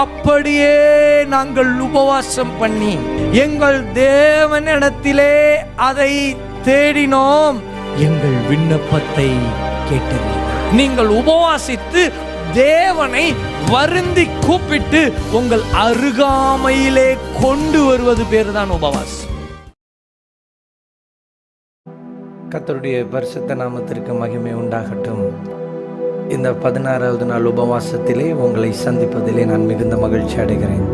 அப்படியே நாங்கள் உபவாசம் பண்ணி எங்கள் தேவனிடத்திலே அதை தேடினோம், எங்கள் விண்ணப்பத்தை கேட்டீர்கள். நீங்கள் உபவாசித்து தேவனை வருந்தி கூப்பிட்டு உங்கள் அருகாமையிலே கொண்டு வருவது பேருதான் உபவாசம். கர்த்தருடைய பரிசுத்த நாமத்திற்கு மகிமை உண்டாகட்டும். இந்த 16வது நாள் உபவாசத்திலே உங்களை சந்திப்பதிலே நான் மிகுந்த மகிழ்ச்சி அடைகிறேன்.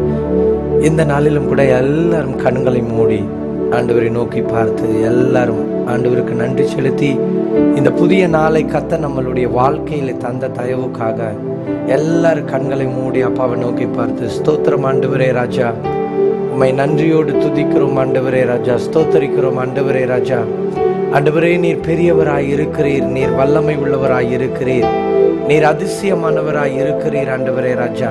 இந்த நாளிலும் கூட எல்லாரும் கண்களை மூடி ஆண்டவரை நோக்கி பார்த்து எல்லாரும் ஆண்டவருக்கு நன்றி செலுத்தி இந்த புதிய நாளை கர்த்தர் நம்மளுடைய வாழ்க்கையில தந்த தயவுக்காக எல்லாரும் கண்களை மூடி அப்பாவை நோக்கி பார்த்து, ஸ்தோத்திரம் ஆண்டவரே ராஜா, உம்மை நன்றியோடு துதிக்கிறோம் ஆண்டவரே ராஜா, ஸ்தோத்தரிக்கிறோம் ஆண்டவரே ராஜா. ஆண்டவரே, நீர் பெரியவராய் இருக்கிறீர், நீர் வல்லமை உள்ளவராய் இருக்கிறீர், நீர் அதிசயமானவராய் இருக்கிறீர் ஆண்டவரே ராஜா.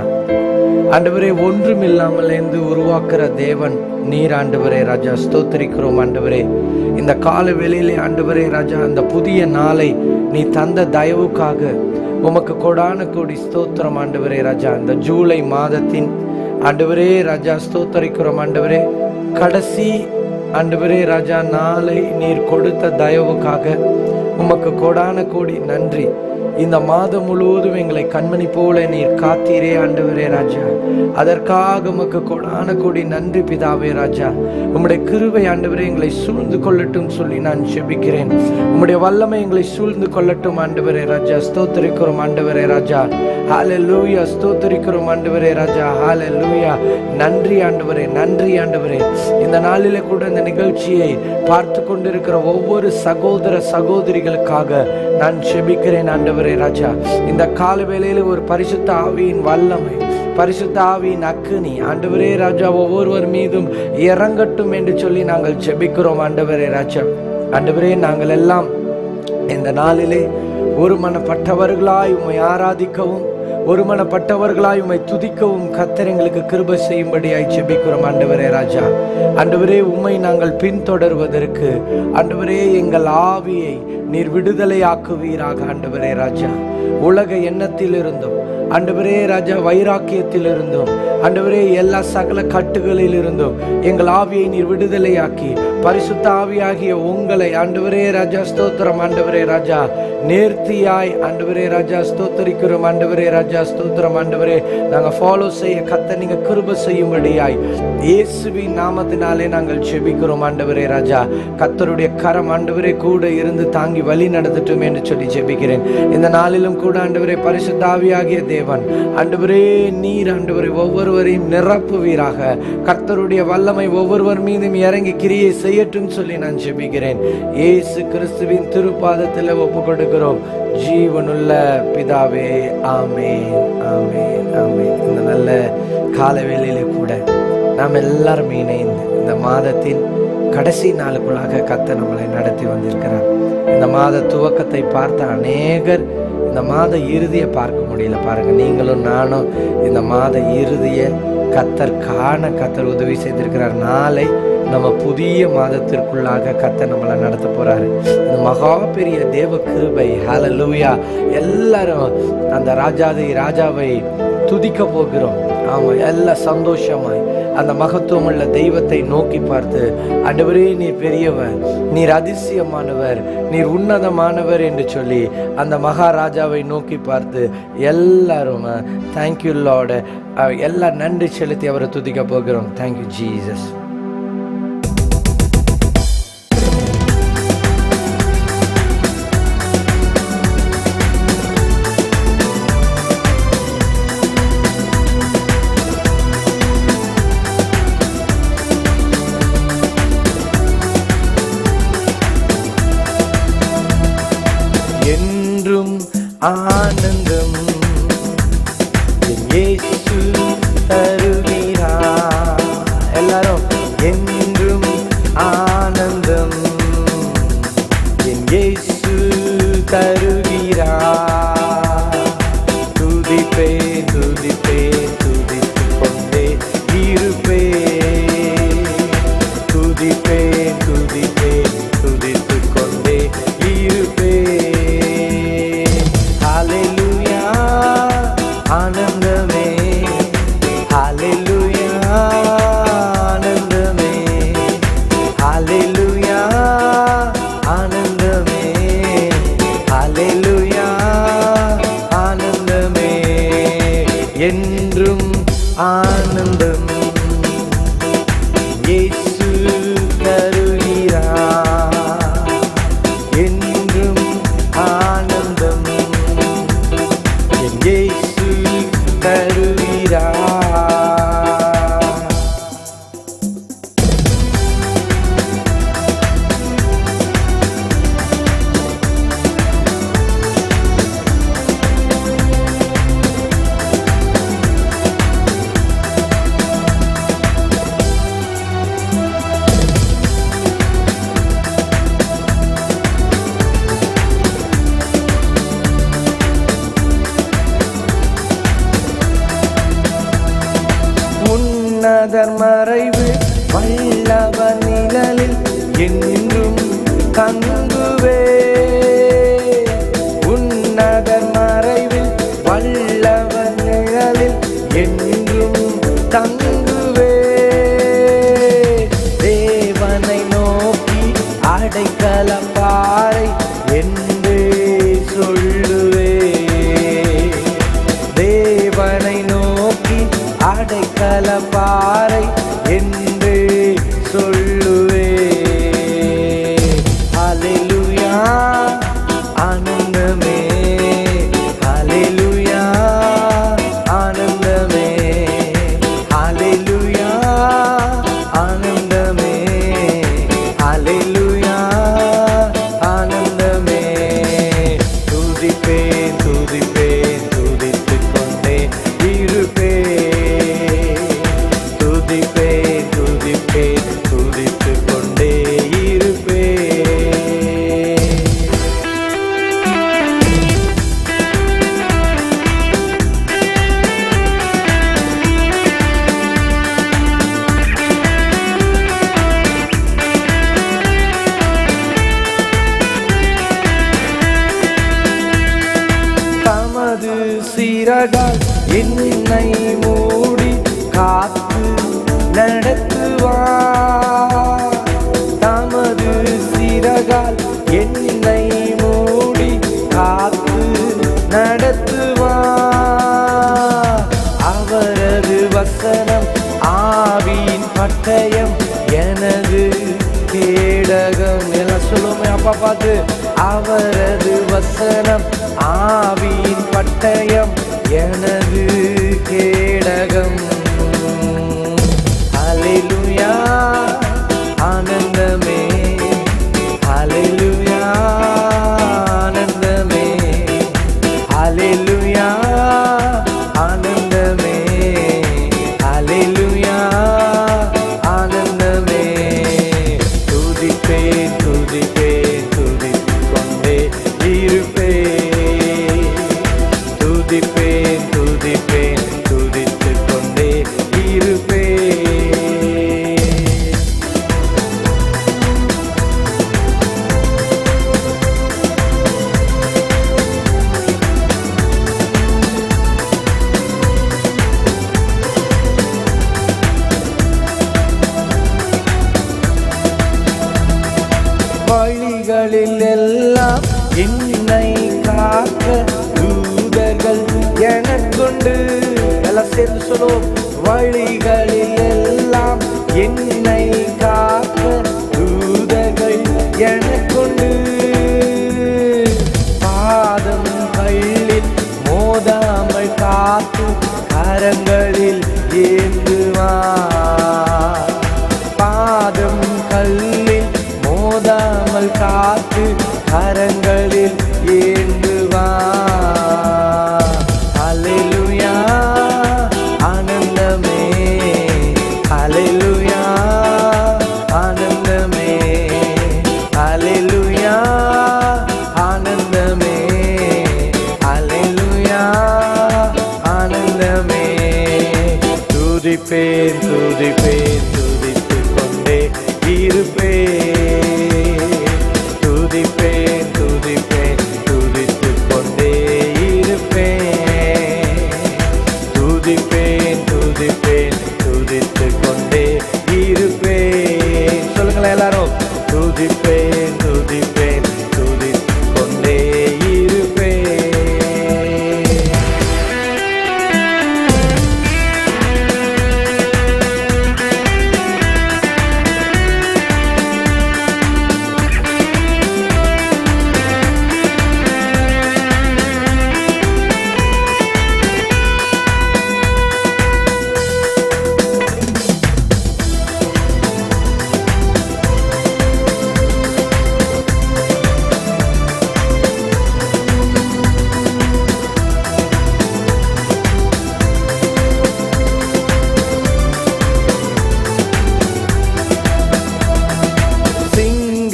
ஆண்டவரே, ஒன்றும் இல்லாமல் இருந்து உருவாக்குற தேவன் நீர் ஆண்டவரே ராஜா, ஸ்தோத்தரிக்கிறோம் ஆண்டவரே. இந்த கால வேளையிலே ஆண்டவரே ராஜா, அந்த புதிய நாளை நீ தந்த தயவுக்காக உமக்கு கொடான கோடி ஸ்தோத்திரம் ஆண்டவரே ராஜா. இந்த ஜூலை மாதத்தின் ஆண்டவரே ராஜா ஸ்தோத்தரிக்கிறோம் ஆண்டவரே. கடைசி ஆண்டவரே ராஜா நாளை நீர் கொடுத்த தயவுக்காக உமக்கு கொடான கோடி நன்றி. இந்த மாதம் முழுவதும் எங்களை கண்மணி போல நீர் காத்தீரே ஆண்டவரே ராஜா, அதற்காக உமக்கு கொடான கோடி நன்றி பிதாவே ராஜா. உம்முடைய கிருபை ஆண்டவரே எங்களை சூழ்ந்து கொள்ளட்டும் சொல்லி நான் ஜெபிக்கிறேன். உம்முடைய வல்லமை எங்களை சூழ்ந்து கொள்ளட்டும் ஆண்டவரே ராஜா, ஸ்தோத்திரிக்கிறோம் ஆண்டவரே ராஜா. ஹல்லேலூயா, ஸ்தோத்திரிக்கிறோம் ஆண்டவரே ராஜா, ஹல்லேலூயா. நன்றி ஆண்டவரே, நன்றி ஆண்டவரே. இந்த நாளிலே கூட இந்த நிகழ்ச்சியை பார்த்து கொண்டிருக்கிற ஒவ்வொரு சகோதர சகோதரிகளுக்காக நான் ஜெபிக்கிறேன் ஆண்டவரே ராஜா. இந்த கால வேளையில ஒரு பரிசுத்த ஆவியின் வல்லமை, பரிசுத்த ஆவியின் அக்கினி ஆண்டவரே ராஜா ஒவ்வொருவர் மீதும் இறங்கட்டும் என்று சொல்லி நாங்கள் ஜெபிக்கிறோம் ஆண்டவரே ராஜா. ஆண்டவரே, நாங்கள் எல்லாம் இந்த நாளிலே ஒருமனப்பட்டவர்களாய் உம்மை ஆராதிக்கவும், ஒருமனப்பட்டவர்களாய் உம்மை துதிக்கவும் கர்த்தர் எங்களுக்கு கிருபை செய்யும்படியாய் ஜெபிக்கிறோம் ஆண்டவரே ராஜா. ஆண்டவரே, உம்மை நாங்கள் பின்தொடர்வதற்கு ஆண்டவரே எங்கள் ஆவியை நீர் விடுதலையாக்குவீராக ஆண்டவரே ராஜா. உலக எண்ணத்தில் இருந்தும் ஆண்டவரே ராஜா, வைராக்கியத்தில் இருந்தும் ஆண்டவரே எல்லா சகல கட்டுகளில் இருந்தும் எங்கள் ஆவியை நீர் விடுதலையாக்கி பரிசுத்த ஆவியாகிய உங்களை ஆண்டவரே ராஜா ஸ்தோத்திரம் ஆண்டவரே ராஜா நேர்த்தியாய் ஆண்டவரே ராஜா ஸ்தோத்தரிக்கிறோம் ஆண்டவரே ராஜா, ஸ்தோத்திரம் ஆண்டவரே. நாங்கள் ஃபாலோ செய்ய கர்த்தர் நீங்க கிருபை செய்யும்படியாய் இயேசுவின் நாமத்தினாலே நாங்கள் ஜெபிக்கிறோம் ஆண்டவரே ராஜா. கர்த்தருடைய கரம் ஆண்டவரே கூட இருந்து தாங்கி வழி நடத்தட்டும் என்று சொல்லி ஜெபிக்கிறேன். இந்த நாளிலும் கூட ஆண்டவரே பரிசுத்த ஆவியாகிய தேவன் ஆண்டவரே நீர் ஆண்டவரே ஒவ்வொருவரையும் நிரப்புவீராக. கர்த்தருடைய வல்லமை ஒவ்வொருவர் மீதும் இறங்கி கிரியை செய்யட்டும் சொல்லி நான் ஜெபிக்கிறேன். இயேசு கிறிஸ்துவின் திருப்பாதத்தில் ஒப்பு கொடுக்கிறோம் ஜீவனுள்ள பிதாவே, ஆமென், ஆமென், ஆமென். இந்த நல்ல கால வேளையிலே கூட நாம் எல்லாரும் இணைந்து இந்த மாதத்தின் கடைசி நாளுக்குள்ளாக கர்த்தர் நம்மளை நடத்தி வந்திருக்கிறார். இந்த மாத துவக்கத்தை பார்த்த அநேகர் இந்த மாத இறுதியை பார்க்க முடியல. பாருங்க, நீங்களும் நானும் இந்த மாத இறுதியை கர்த்தர் காண கர்த்தர் உதவி செய்திருக்கிறார். நாளை நம்ம புதிய மாதத்திற்குள்ளாக கர்த்தர் நம்மளை நடத்த போறாரு. இந்த மகா பெரிய தேவ கிருபை, ஹல்லேலூயா. எல்லாரும் அந்த ராஜாவை துதிக்க போகிறோம். ஆமா, எல்லாம் சந்தோஷமாய் அந்த மகத்துவம் உள்ள தெய்வத்தை நோக்கி பார்த்து, ஆண்டவரே நீர் பெரியவர், நீர் அதிசயமானவர், நீர் உன்னதமானவர் என்று சொல்லி அந்த மகாராஜாவை நோக்கி பார்த்து எல்லாரும் தேங்க்யூ லார்ட், எல்லாம் நன்றி செலுத்தி அவரை துதிக்க போகிறோம். Thank you Jesus. என்றும் ஆனந்தம் இயேசு தருகிறார். எல்லாரும் என்றும் ஆனந்தம் இயேசு தருகிறார். துதிப்பே துதிப்பே துதித்து கொண்டே இருப்பே, துதிப்பே துதிப்பே துதித்து கொண்டே இருப்பே. ஹல்லேலூயா, ஆனந்தமே என்றும் ஆனந்தம் இயேசு தருகிறார், என்றும் ஆனந்தம் இயேசு தருகிறார். உன்னதர் மறைவு வல்லவர் நிழலில் என்றும் தங்குவே, உன்னதர் மறைவில் வல்லவர் நிழலில் என்றும் தங்குவே. தேவனை நோக்கி அடைக்கலம் பாறை என்று சொல்லுவே, தேவனை நோக்கி அடைக்கல பாறை என்று சொல்லுவே. ஹல்லேலூயா ஆனந்தமே, ஹல்லேலூயா ஆனந்தமே, ஹல்லேலூயா ஆனந்தமே, ஹல்லேலூயா ஆனந்தமே. துதிப்பேன் துதிப்பேன் துதித்துக் கொண்டே இருப்பேன், துதிப்பேன் துதிப்பேன் துதித்துக் கொண்டே இருப்பேன். தமது சிறகால் என்னை மூடி காத்து நடத்துவார், தமது சிறகால் என்னை மூடி காத்து நடத்துவார். அவரது வசனம் ஆவியின் பட்டயம் எனது கேடகம். எல்லாம் சொல்லுவோமே அப்பா பார்த்து, அவரது வசனம் ஆவியின் பட்டயம் எனது கேடகம். ஹல்லேலூயா ஆனந்தமே, ஹல்லேலூயா ஆனந்தமே, ஹல்லேலூயா ஆனந்தமே, ஹல்லேலூயா ஆனந்தமே. துதிப்பேன் துதிப்பேன் துதித்துக் கொண்டே இருப்பேன், துதிப்பேன் துதிப்பேன் துதித்துக் கொண்டே இருப்பேன். வழிகளில் எல்லாம் என்னை காக்க தூதர்கள் எனக்குண்டு. எல்லாம் சேர்ந்து சொல்லுவோம். வழிகளில் எல்லாம் என்னை காக்க தூதர்கள் எனக்குண்டு. பாதம் கல்லில் மோதாமல் காத்து கரங்களில் ஏந்துவார், பாதம் கல்லில் மோதாமல் காத்து கரங்களில் ஏந்துவார். ஹல்லேலூயா ஆனந்தமே, ஹல்லேலூயா ஆனந்தமே, ஹல்லேலூயா ஆனந்தமே, ஹல்லேலூயா ஆனந்தமே. துதிப்பேன் துதிப்பேன் துதித்துக் கொண்டே இருப்பேன், துதிப்பேன் துதிப்பேன் துதித்துக் கொண்டே இருப்பேன், துதிப்பேன் துதிப்பேன் துதித்துக் கொண்டே இருப்பேன். சொல்லுங்களேன் எல்லாரும். துதிப்பேன் துதிப்பேன் துதித்துக் கொண்டே இருப்பேன்.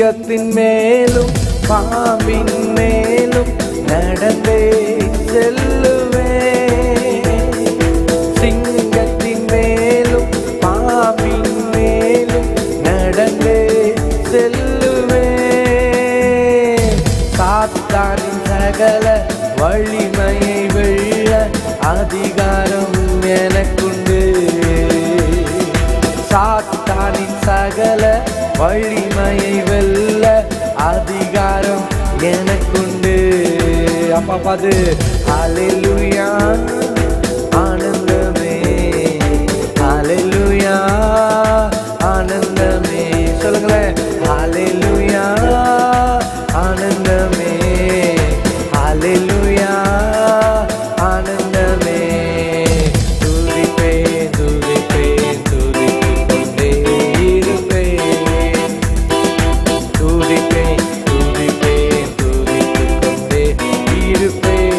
சிங்கத்தின் மேலும் பாம்பின் மேலும் நடந்தே செல்லுவேன். சிங்கத்தின் மேலும் பாம்பின் மேலும் நடந்தே செல்லுவேன். சாத்தானின் சகல வலிமையை வெல்ல அதிகாரம் எனக்குண்டு. சாத்தானின் சகல வலிமையை வெல்ல அதிகாரம் எனக்குண்டு. அப்பா பாது ஹல்லேலூயா ஆனந்தமே, ஹல்லேலூயா ஆனந்தமே. சொல்லுங்களேன், ஹல்லேலூயா ஆனந்தமே, ஹல்லேலூயா ஆனந்தமே. துதிப்பேன் துதிப்பேன் துதித்துக் கொண்டே இருப்பேன். துதிப்பேன் துதிப்பேன் துதித்துக் கொண்டே இருப்பேன்.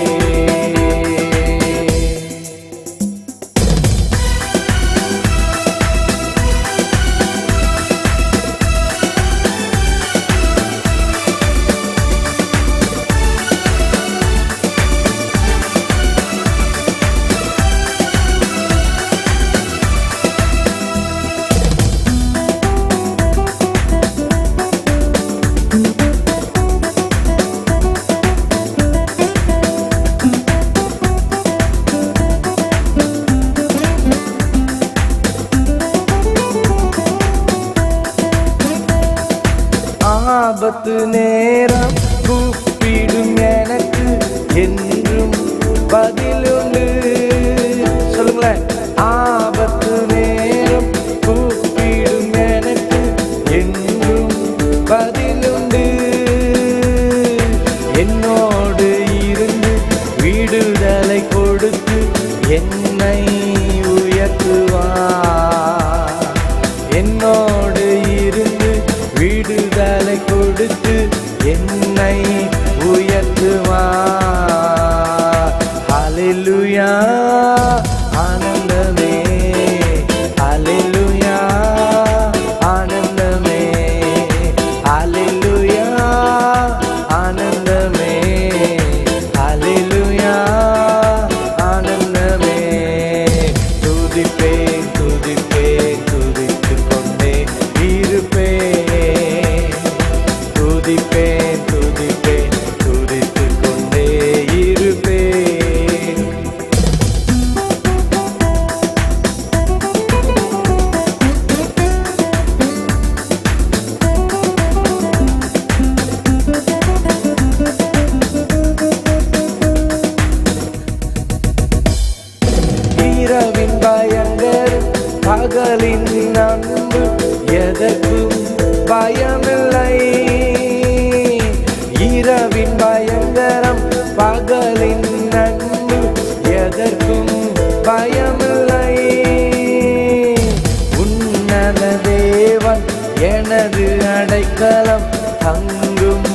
ஆபத்து நேரம் கூப்பிடும் எனக்கு என்றும் பதிலுண்டு. சொல்லுங்களேன், ஆபத்து நேரம் கூப்பிடும் எனக்கு என்றும் பதிலுண்டு. என்னோடு இருந்து விடுதலை கொடுத்து என்னை உயர்த்துவார். என்னோடு இருந்து விடுதலை கொடுத்து என்னை உயர்த்துவார். ஹல்லேலூயா ஆனந்தமே, ஹல்லேலூயா ஆனந்தமே, ஹல்லேலூயா ஆனந்தமே, ஹல்லேலூயா ஆனந்தமே. துதிப்பேன் துதிப்பேன் துதித்துக் கொண்டே இருப்பேன். துதிப்பேன் துதிப்பேன் துதித்துக் கொண்டே இருப்பேன். இரவின் பயங்கரம் பகலின் அன்பு எதற்கும் பயமில்லை. இரவின் பயங்கரம் பகலின் அன்பு எதற்கும் பயமில்லை. உன்னத தேவன் எனது அடைக்கலம் தங்கும்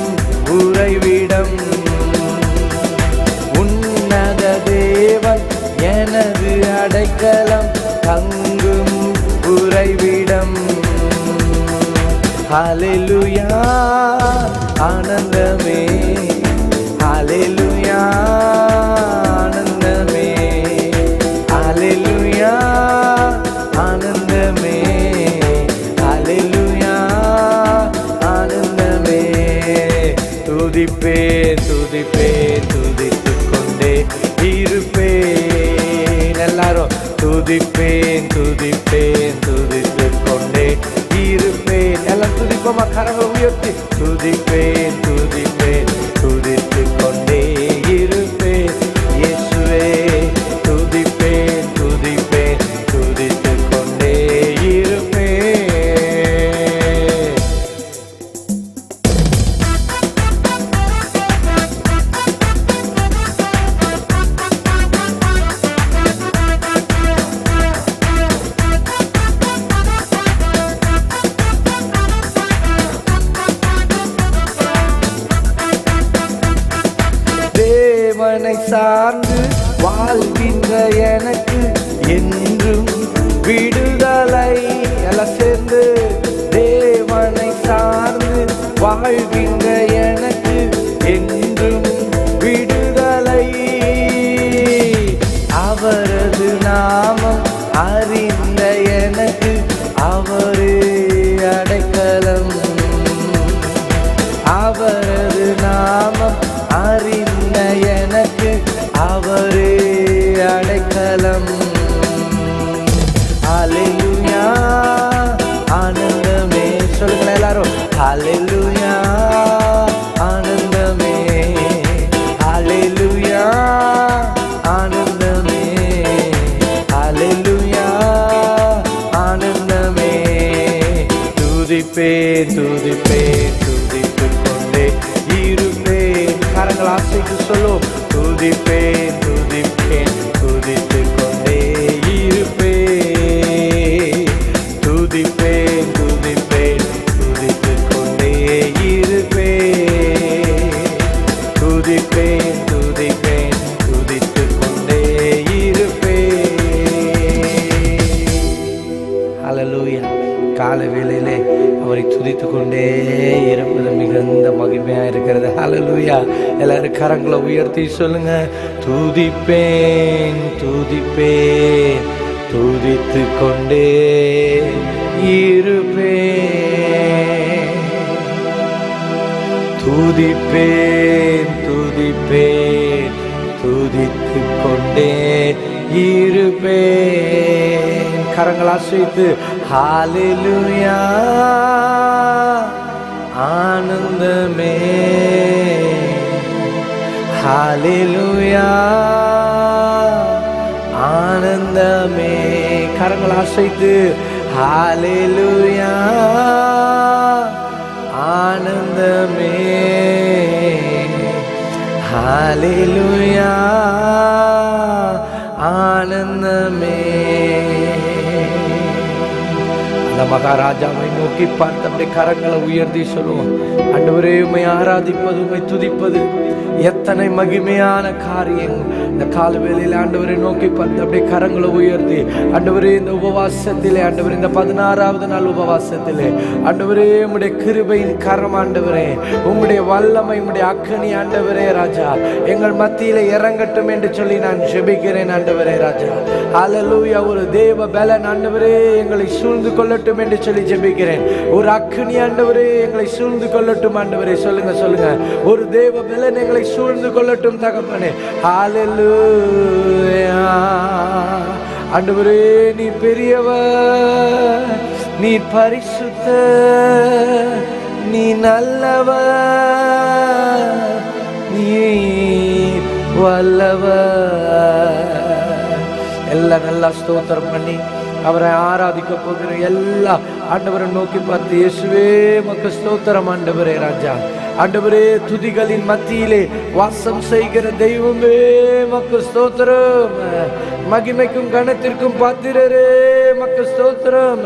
உறைவிடம். உன்னத தேவன் எனது அடைக்கலம் தங்கும் உறைவிடம். ஹல்லேலூயா ஆனந்தமே, ஹல்லேலூயா ஆனந்தமே, ஹல்லேலூயா ஆனந்தமே, ஹல்லேலூயா ஆனந்தமே. துதிப்பேன் துதிப்பேன் துதித்துக் கொண்டே இருப்பேன். எல்லாரும் துதிப்பேன் துதிப்பேன் துதித்துக் கொண்டே இருப்பேன். எல்லாம் துதிப்போமா, கரங்களை உயர்த்தி துதிப்பேன் துதிப்பேன் துதித்துக் கொண்டே இருப்பேன். இயேசுவே துதிப்பேன் துதிப்பேன் துதித்துக் கொண்டே இருப்பேன். தேவனை சார்ந்து வாழ்கின்ற எனக்கு என்றும் விடுதலை. எல்லாம் சேர்ந்து தேவனை சார்ந்து அவரது நாமம் அறிந்த எனக்கு அவரே அடைக்கலம். அவரது நாமம் அறிந்த எனக்கு அவரே அடைக்கலம். ஹல்லேலூயா ஆனந்தமே. சொல்லுங்க எல்லாரும், ஹல்லேலூயா ஆனந்தமே. ஹல்லேலூயா ஆனந்தமே. ஹல்லேலூயா ஆனந்தமே. துதிப்பேன் துதிப்பேன் துதித்துக் கொண்டே இருப்பேன். கரங்கள் ஆசைக்கு சொல்லும், துதிப்பேன் துதிப்பேன் துதித்துக் கொண்டே இருப்பேன். துதிப்பேன் துதிப்பேன் துதித்துக் கொண்டே இருப்பேன். துதிப்பேன் துதிப்பேன் துதித்துக் கொண்டே இருப்பேன். ஹல்லேலூயா. கால வேளையிலே அவரை துதித்து கொண்டே இருப்பது மிகுந்த மகிமையாக இருக்கிறது. ஹல்லேலூயா. எல்லாரும் கரங்களை உயர்த்தி சொல்லுங்க, துதிப்பேன் துதிப்பேன் துதித்து கொண்டே இருப்பேன். துதிப்பேன் துதிப்பேன் துதித்து கொண்டே இருப்பேன். கரங்கள் அசைத்து ஹல்லேலூயா ஆனந்தமே. ஹல்லேலூயா ஆனந்தமே. கரங்கள் அசைத்து ஹல்லேலூயா ஆனந்தமே. ஹல்லேலூயா ஆனந்தமே. அந்த மகாராஜாவை நோக்கி பார்த்து அப்படி கரங்களை உயர்த்தி சொல்லுவோம், ஆண்டவரே உம்மை ஆராதிப்பது உம்மை துதிப்பது எத்தனை மகிமையான காரியம். இந்த காலவேளையில் ஆண்டவரை நோக்கி பார்த்து அப்படியே கரங்களை உயர்த்தி, ஆண்டவரே இந்த உபவாசத்திலே, ஆண்டவரே இந்த 16வது நாள் உபவாசத்திலே, ஆண்டவரே உம்முடைய கிருபையின் கரம், ஆண்டவரே உம்முடைய வல்லமை, உம்முடைய அக்கனி, ஆண்டவரே ராஜா எங்கள் மத்தியிலே இறங்கட்டும் என்று சொல்லி நான் ஜெபிக்கிறேன். ஆண்டவரே ராஜா ஹல்லேலூயா. ஒரு தேவ பலன் ஆண்டவரே எங்களை சூழ்ந்து கொள்ளட்டும் என்று சொல்லி ஜெபிக்கிறேன். ஒரு அக்கனி ஆண்டவரே எங்களை சூழ்ந்து கொள்ளட்டும். ஆண்டவரே சொல்லுங்க சொல்லுங்க, ஒரு தேவ பலன் எங்களை சூழ்ந்து கொள்ளட்டும் தகப்பனே. ஹல்லேலூயா. ஆண்டவரே நீ பெரியவர், நீ பரிசுத்த, நீ நல்லவர், நீ வல்லவர். எல்லாம் நல்லா ஸ்தோத்திரம் பண்ணி அவரை ஆராதிக்க போகிற எல்லா ஆண்டவரை நோக்கி பார்த்து, இயேசுவே உமக்கு ஸ்தோத்திரம் ஆண்டவரே ராஜா. ஆண்டவரே துதிகளின் மத்தியிலே வாசம் செய்கிற தெய்வமே உமக்கு ஸ்தோத்திரம். மகிமைக்கும் கனத்திற்கும் பாத்திரரே உமக்கு ஸ்தோத்திரம்.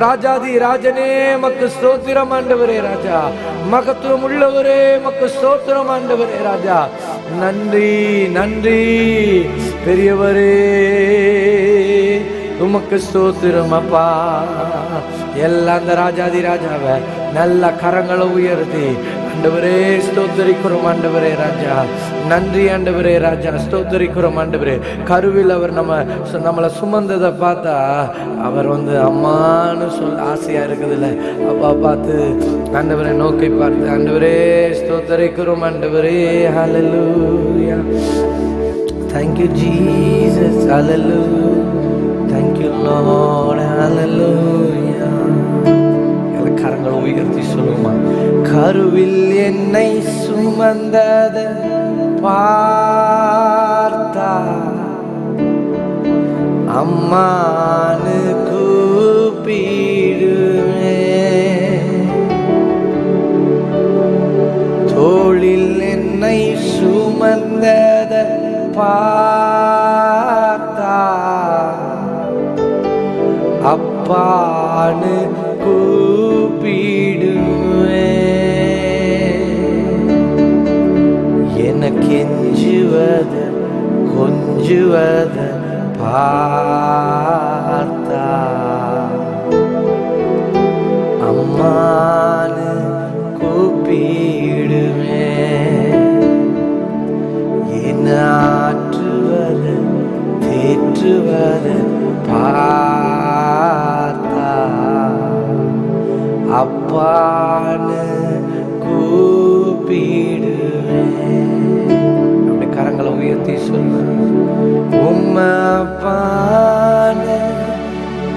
ராஜாதி ராஜனே உமக்கு ஸ்தோத்திரம் ஆண்டவரே ராஜா. மகத்துவம் உள்ளவரே உமக்கு ஸ்தோத்திரம் ஆண்டவரே ராஜா. நன்றி நன்றி பெரியவரே உமக்கு ஸ்தோத்திரம் அப்பா. எல்லா அந்த ராஜாதி ராஜாவை நல்ல கரங்களை உயர்த்தி ஆண்டவரே ஸ்தோத்தரிக்கிறோம் ஆண்டவரே ராஜா. நன்றி ஆண்டவரே ராஜா, ஸ்தோத்தரிக்கிறோம் ஆண்டவரே. கருவில் அவர் நம்மளை சுமந்ததை பார்த்தா அவர் அம்மான்னு ஆசையா இருக்குதுல்ல, அப்பா பார்த்து ஆண்டவரை நோக்கி பார்த்து ஆண்டவரே ஸ்தோத்தரிக்கிறோம் ஆண்டவரே. ஹல்லேலூயா. Thank you Jesus. Hallelujah. Thank you Lord. Hallelujah. கரங்களை உயர்த்தி சொல்லுமா, கருவில் என்னை சுமந்தத பார்த்தா அம்மானு கூப்பிடுவேன். தோளில் என்னை சுமந்தத பார்த்தா அப்பானு கூப்பிடுவேன். எனக்கு எஞ்சுவத கொஞ்சுவத பார்த்தா அம்மானு கூப்பிடுவேன். என்ன ஆற்றுவத தேற்றுவது பார்த்தா அப்பான்னு கூப்பிடுவேன். அப்படி கரங்களை உயர்த்தி சொல்லுவேன். உம்மை அப்பான்னு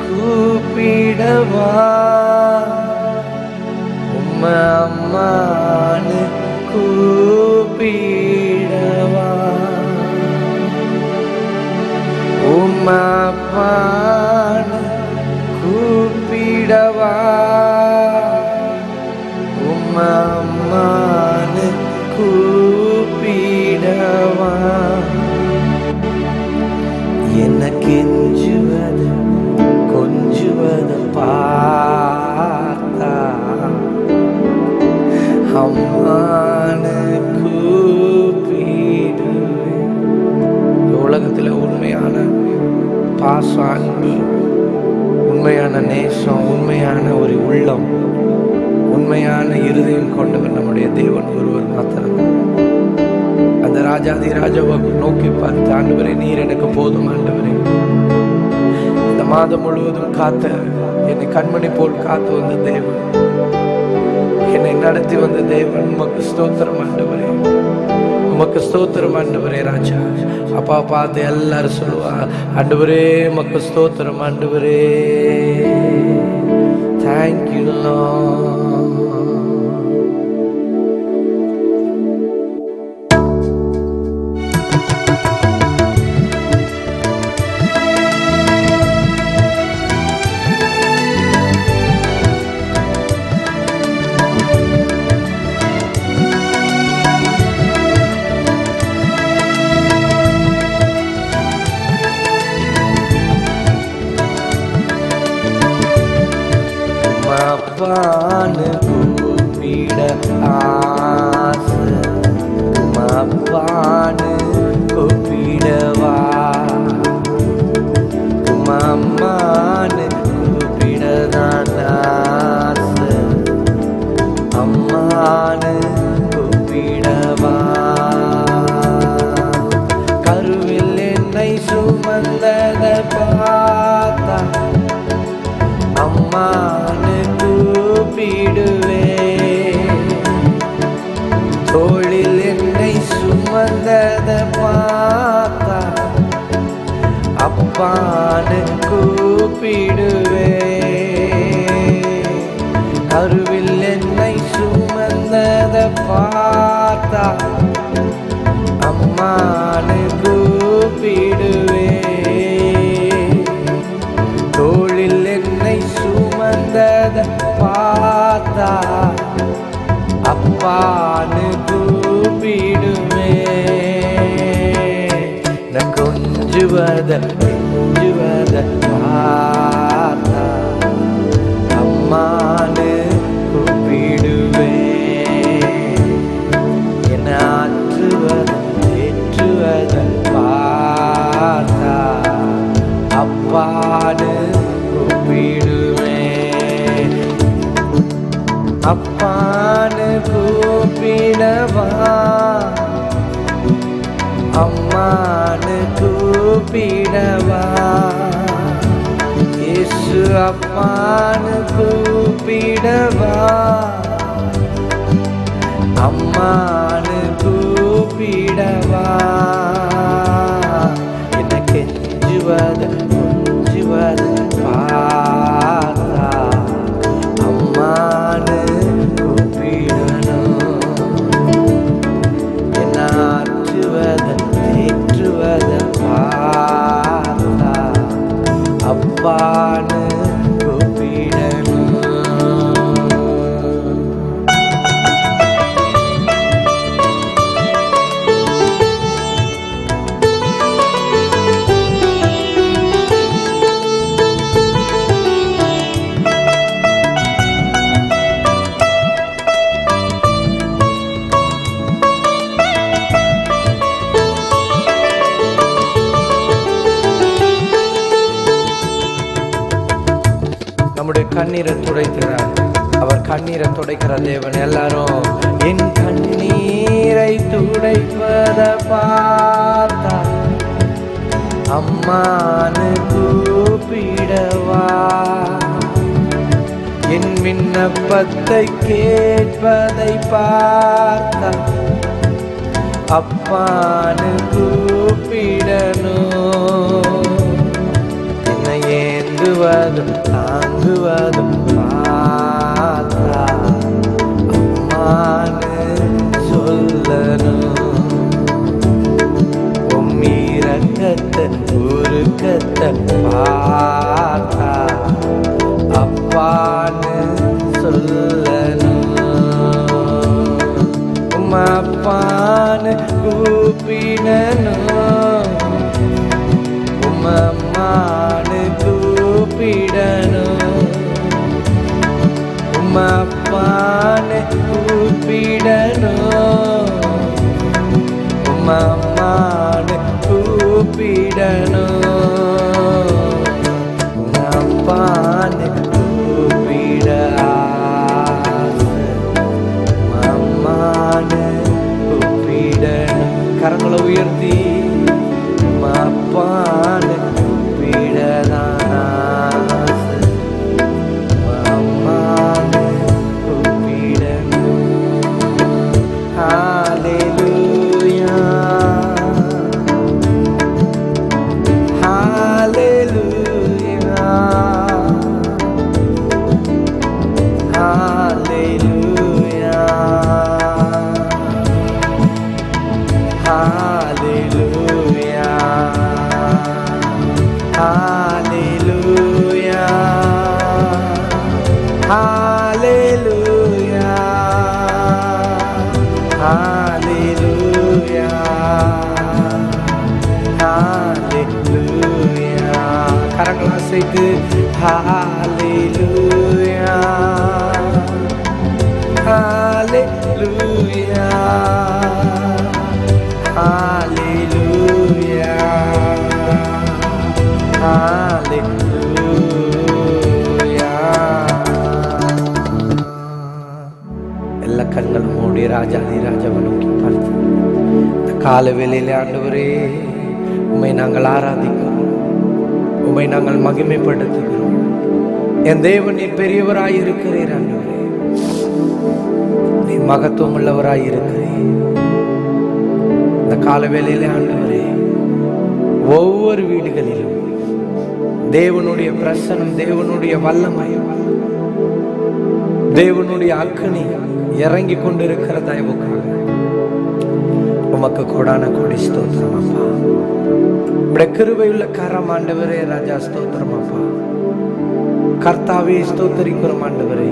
கூப்பிடவா, உம்மை அம்மான்னு கூப்பிடவா, உம்மை அப்பான்னு கூப்பிடவா, உம்மை அம்மான்னு கூப்பிடவா. என்ன கெஞ்சுவது கொஞ்சுவது பார்த்தா அம்மான்னு கூப்பிடுவேன். உலகத்தில் உண்மையான பாசம், அன்பு, உண்மையான நேசம், உண்மையான ஒரு உள்ளம், உண்மையான இருதயம் கொண்டவர் நம்முடைய தேவன் ஒருவர் மாத்திரம். அந்த ராஜாதி ராஜாவை நோக்கி பார்த்து, ஆண்டவரே நீர் எனக்கு போதும், ஆண்டவரே இந்த மாதம் முழுவதும் காத்த என்னை கண்மணி போல் காத்து வந்த தேவன், என்னை நடத்தி வந்த தேவன், உமக்கு ஸ்தோத்திரம் ஆண்டவரே, உமக்கு ஸ்தோத்திரம் ஆண்டவரே. ராஜா அப்பா பார்த்து எல்லாரும் சொல்லுவா, ஆண்டவரே உமக்கு ஸ்தோத்திரம் ஆண்டவரே. Thank you Lord. அப்பான்னு கூப்பிட ஆசை, அப்பான்னு கூப்பிடவா, அம்மான்னு கூப்பிடதான் ஆசை, அம்மான்னு கூப்பிடவா. கருவில் என்னை சுமந்தத பார்த்தா அம்மான்னு கூப்பிடுவேன். தோளில் என்னை சுமந்தத பார்த்தா அப்பான்னு கூப்பிடுவேன். கருவில் என்னை சுமந்தத பார்த்தா அம்மான்னு கூப்பிடுவேன். தோளில் என்னை சுமந்தத பார்த்தா அப்பான்னு கூப்பிடுவேன். நான் கொஞ்சுவத பார்த்தா அம்மான்னு கூப்பிடுவேன். என்ன ஏற்றுவத பார்த்தா அப்பான்னு கூப்பிடுவேன். அப்பான்னு கூப்பிடவா, அம்மான்னு கூப்பிடவா, இயேசு அப்பான்னு கூப்பிடவா, அம்மான்னு கூப்பிடவா. என்ன கெஞ்சுவது கொஞ்சுவது பார்த்தா அம்மான்னு கூப்பிடணும். என்ன ஆற்றுவது தேற்றுவது பார்த்தா அப்பான்னு கூப்பிடணும். நம்முடைய கண்ணீரை துடைக்கிறார். அவர் கண்ணீரை துடைக்கிற தேவன். எல்லாரும் என் கண்ணீரை துடைப்பத பார்த்தா அம்மானு கூப்பிடவா, என் விண்ணப்பத்தை கேட்பதை பார்த்தா அப்பானு கூப்பிடணும். என்னை ஏந்துவதும் தாங்குவதும் பார்த்தா அம்மானு சொல்லணும். இரக்கத்தை உருக்கத்தை பார்த்தா அப்பான்னு சொல்லணும். அப்பான்னு கூப்பிடணும், அம்மான்னு கூப்பிடணும், அப்பான்னு கூப்பிடணும், அம்மான்னு கூப்பிடணும். அப்பான்னு கூப்பிட அம்மான்னு கூப்பிடணும். கரங்களை உயர்த்தி அப்பான்னு கூப்பிடதான் அம்மான்னு கூப்பிடணும். ஹல்லேலூயா, கரங்களை அசைத்து ஹல்லேலூயா, ஹல்லேலூயா, ஹல்லேலூயா, ஹல்லேலூயா. எல்லா கண்களும் மூடி ராஜாதி ராஜாவை நோக்கி பார்த்து இந்த கால வேளையிலே ஆண்டவரே உம்மை நாங்கள் ஆராதிக்கிறோம், உம்மை நாங்கள் மகிமைப்படுத்துகிறோம். என் தேவன் நீ பெரியவராய் இருக்கிறீர் ஆண்டவரே, நீ மகத்துவம் உள்ளவராய் இருக்கிறீர். இந்த கால வேளையிலே ஆண்டவரே ஒவ்வொரு வீடுகளிலும் தேவனுடைய பிரசன்னம், தேவனுடைய வல்லமை, தேவனுடைய அக்கினி இறங்கி கொண்டிருக்கிற தயவுக்காக உமக்கு கோடான கோடி ஸ்தோத்திரம் அப்பா. உம்முடைய கிருபையுள்ள கரம் ஆண்டவரே ராஜா ஸ்தோத்திரம் அப்பா. கர்த்தாவே ஸ்தோத்தரிக்கிறோம் ஆண்டவரே,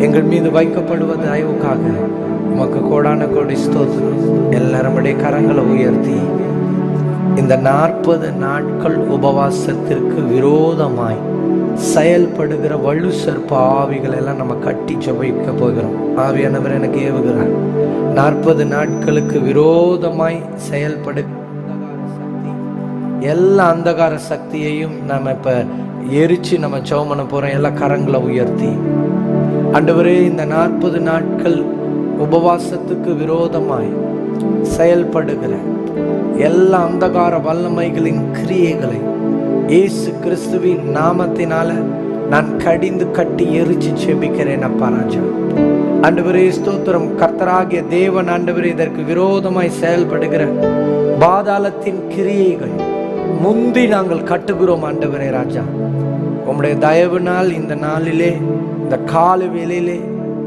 எங்கள் மீது வைக்கப்படுவது தயவுக்காக உமக்கு கோடான கோடி ஸ்தோத்திரம். எல்லாருடைய கரங்களை உயர்த்தி இந்த 40 நாட்கள் உபவாசத்திற்கு விரோதமாய் செயல்படுகிற வலு சர்ப்ப ஆவிகள் எல்லாம் நம்ம கட்டி ஜெபிக்க போகிறோம். ஆவியானவர் எனக்கு ஏவுகிறார். 40 நாட்களுக்கு விரோதமாய் செயல்படு எல்லா அந்தகார சக்தியையும் நம்ம இப்ப எரிச்சு நம்ம ஜெபம் பண்ண போறோம். எல்லா கரங்களை உயர்த்தி ஆண்டவரே இந்த 40 நாட்கள் உபவாசத்துக்கு விரோதமாய் செயல்படுகிற எல்லா அந்தகார வல்லமைகளின் கிரியைகளை இயேசு கிறிஸ்துவின் நாமத்தினால நான் கடிந்து கட்டி எரிச்சு செபிக்கிறேன் அப்பா ராஜா. ஆண்டவரே ஸ்தோத்திரம். கர்த்தராகிய தேவன் ஆண்டவரே இதற்கு விரோதமாய் செயல்படுகிற பாதாளத்தின் கிரியைகள் முந்தி நாங்கள் கட்டுகிறோம் ஆண்டவரே ராஜா. உம்முடைய தயவுனால் இந்த நாளிலே, இந்த கால வேளையிலே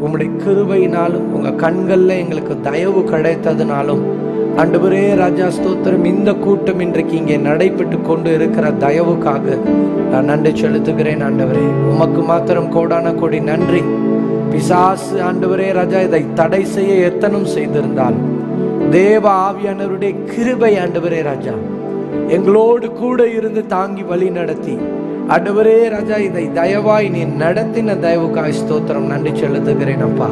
உம்முடைய கிருபையினாலும் உங்க கண்கள்ல எங்களுக்கு தயவு கிடைத்ததுனாலும் ஆண்டவரே ராஜா ஸ்தோத்திரம். இந்த கூட்டம் இன்றைக்கு இங்கே நடைபெற்று கொண்டு இருக்கிற தயவுக்காக நான் நன்றி செலுத்துகிறேன் ஆண்டவரே. உமக்கு மாத்திரம் கோடான கோடி நன்றி. பிசாசு ஆண்டவரே ராஜா இதை தடை செய்ய எத்தனும் செய்திருந்தால் தேவ ஆவியானவருடைய கிருபை ஆண்டவரே ராஜா எங்களோடு கூட இருந்து தாங்கி வழி நடத்தி ஆண்டவரே ராஜா இதை தயவாய் நீ நடத்தின தயவுக்காய் ஸ்தோத்திரம் நன்றி செலுத்துகிறேன் அப்பா.